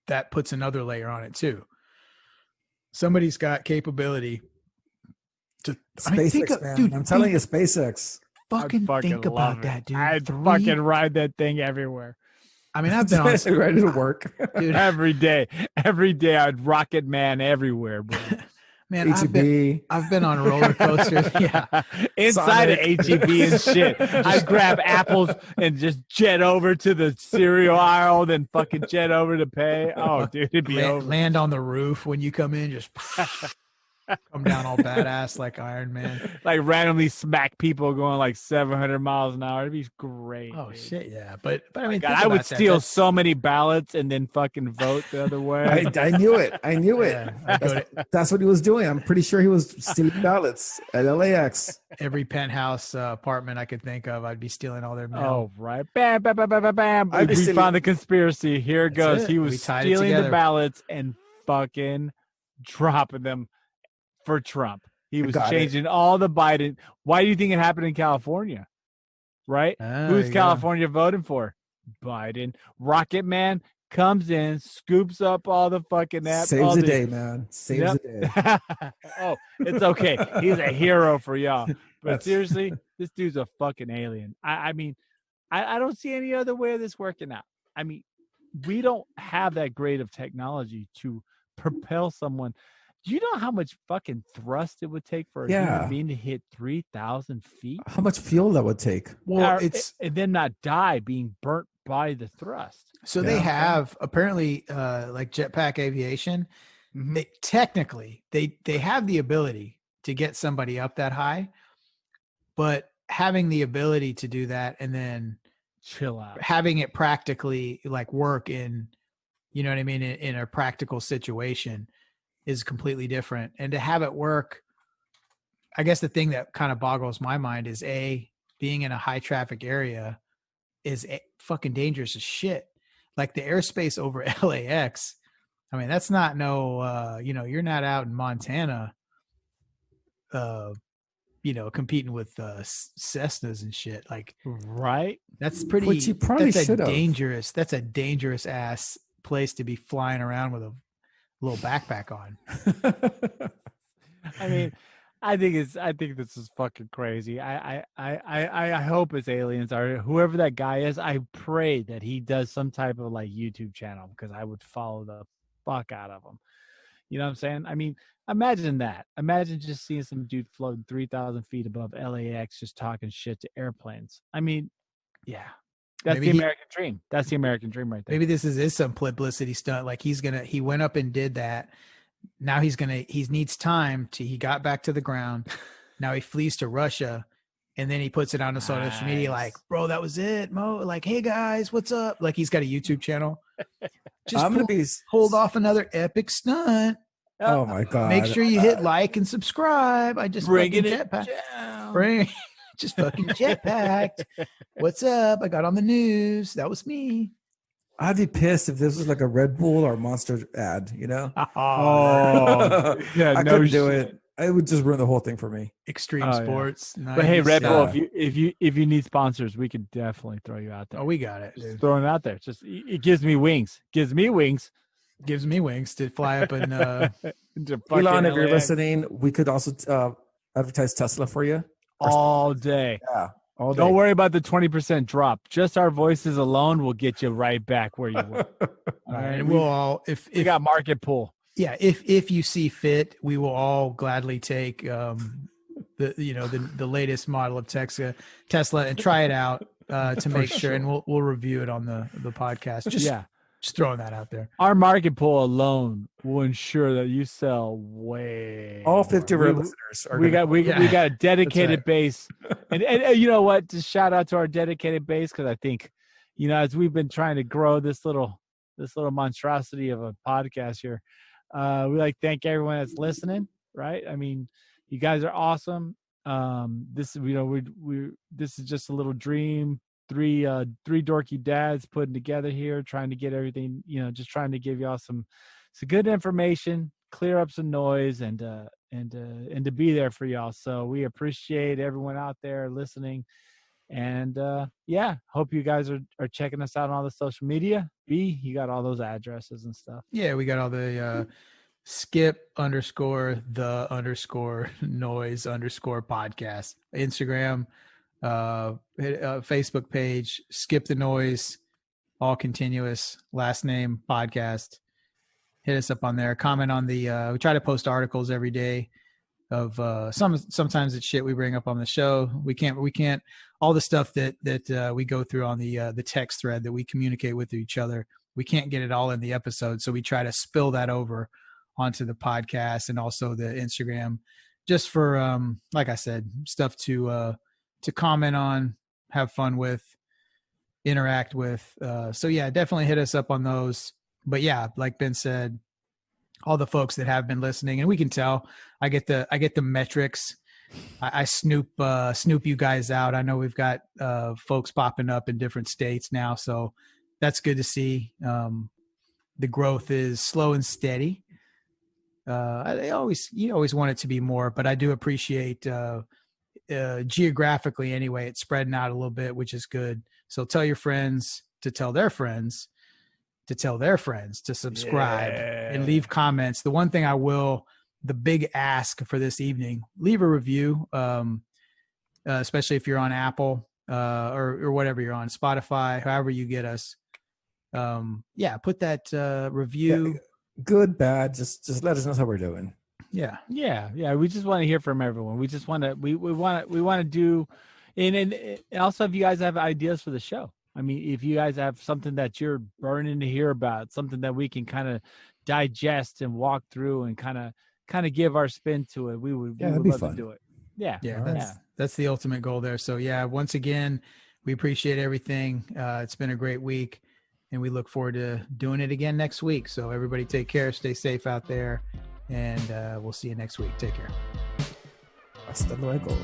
that puts another layer on it too. Somebody's got capability to SpaceX, man. dude, I'm telling you, SpaceX. fucking think love about it. that, dude. I'd fucking ride that thing everywhere. I mean, I've been on Ready to work. dude. Every day I'd rocket man everywhere, bro. Man, HEB. I've been on roller coasters. Yeah. Inside Sonic. of HEB and shit. I'd grab apples and just jet over to the cereal aisle, then fucking jet over to pay. Oh, dude, it'd be over. Land on the roof when you come in, just come down all badass like Iron Man. Like randomly smack people going like 700 miles an hour. It'd be great. Oh dude. shit, yeah. But I mean, God, think I would about that. steal That's- so many ballots and then fucking vote the other way. I knew it. I knew it. Yeah, I'd go to That's what he was doing. I'm pretty sure he was stealing ballots at LAX. every penthouse apartment I could think of. I'd be stealing all their mail. Oh, right. Bam, bam, bam, bam, bam, bam. I'd be We stealing- found the conspiracy. Here it That's goes. it. He We was tied it stealing the together. ballots and fucking dropping them for Trump. He was got it. changing all the Biden. Why do you think it happened in California? Right? Ah, Who's there you go. California voting for? Biden. Rocket Man comes in, scoops up all the fucking Saves the day, man. Saves Yep. the day. Oh, it's okay. He's a hero for y'all. But That's- seriously, this dude's a fucking alien. I mean, I don't see any other way of this working out. I mean, we don't have that great of technology to propel someone. Do you know how much fucking thrust it would take for a Yeah. human being to hit 3,000 feet? How much fuel that would take? Well, Or- it's and then not die being burnt by the thrust. so Yeah. they have apparently like jetpack aviation. They technically they have the ability to get somebody up that high, but having the ability to do that and then Chill out. having it practically like work in, you know what I mean, in a practical situation is completely different. And to have it work, I guess the thing that kind of boggles my mind is being in a high traffic area is fucking dangerous as shit. Like the airspace over LAX. I mean, that's not you're not out in Montana, competing with Cessnas and shit. Like Right? that's pretty. Which you probably that's a should have. dangerous. That's a dangerous ass place to be flying around with a little backpack on. I mean, I think this is fucking crazy. I hope it's aliens or whoever that guy is. I pray that he does some type of like YouTube channel because I would follow the fuck out of him. You know what I'm saying? I mean, imagine that. Imagine just seeing some dude floating 3,000 feet above LAX, just talking shit to airplanes. I mean, yeah, that's Maybe the he- American dream. That's the American dream right there. Maybe this is some publicity stunt. Like he went up and did that. Now he needs time he got back to the ground. Now he flees to Russia And then he puts it on the social media like, bro, that was it, Mo. Like, hey guys, what's up? Like he's got a YouTube channel. Just I'm gonna be pulled off another epic stunt. Oh my god! Make sure you hit like and subscribe. I just Bringing fucking it jetpack. Just fucking jetpacked. What's up? I got on the news. That was me. I'd be pissed if this was like a Red Bull or Monster ad. You know? Oh, yeah, I no couldn't do shit. it. It would just ruin the whole thing for me. Extreme Oh, yeah. sports. But hey, Red Bull, Yeah. if you need sponsors, we could definitely throw you out there. Oh, we got it. Just Dude. throwing it out there. Just it gives me wings. Gives me wings. Gives me wings to fly up and To Elon, fucking if you're LAX listening, we could also advertise Tesla for you. all day. Yeah, all day. Don't worry about the 20% drop. Just our voices alone will get you right back where you were. all right, and we'll all We got market pull. yeah, if you see fit, we will all gladly take the latest model of Tesla and try it out to make sure, and we'll review it on the podcast. Just throwing that out there. Our market pull alone will ensure that you sell way All 50 of more. our listeners are We gonna- got a dedicated right. base, and you know what? Just shout out to our dedicated base because I think, as we've been trying to grow this little monstrosity of a podcast here, we like thank everyone that's listening. Right? I mean, you guys are awesome. This this is just a little dream. Three dorky dads putting together here, trying to get everything, just trying to give y'all some good information, clear up some noise, and to be there for y'all. So we appreciate everyone out there listening, and hope you guys are checking us out on all the social media. B, you got all those addresses and stuff. Yeah, we got all the skip_the_noise_podcast Instagram, Facebook page, Skip the Noise, all continuous, last name podcast. Hit us up on there. Comment on the we try to post articles every day of sometimes it's shit we bring up on the show. We can't all the stuff that we go through on the text thread that we communicate with each other. We can't get it all in the episode, so we try to spill that over onto the podcast and also the Instagram, just for like I said, stuff to comment on, have fun with, interact with. So yeah, definitely hit us up on those. But yeah, like Ben said, all the folks that have been listening, and we can tell. I get the metrics. I snoop you guys out. I know we've got folks popping up in different states now, so that's good to see. The growth is slow and steady. You always want it to be more, but I do appreciate geographically anyway, it's spreading out a little bit, which is good. So tell your friends to tell their friends to tell their friends to subscribe and leave comments. The one thing the big ask for this evening, leave a review, especially if you're on Apple or whatever you're on, Spotify, however you get us. Put that review. Yeah, good, bad. Just let us know how we're doing. Yeah. We just want to hear from everyone. We just want to we want to do, and also if you guys have ideas for the show. I mean, if you guys have something that you're burning to hear about, something that we can kind of digest and walk through and kind of give our spin to it, we would love to do it. Yeah. That's the ultimate goal there. So yeah, once again, we appreciate everything. It's been a great week, and we look forward to doing it again next week. So everybody take care, stay safe out there, and we'll see you next week. Take care. Hasta luego.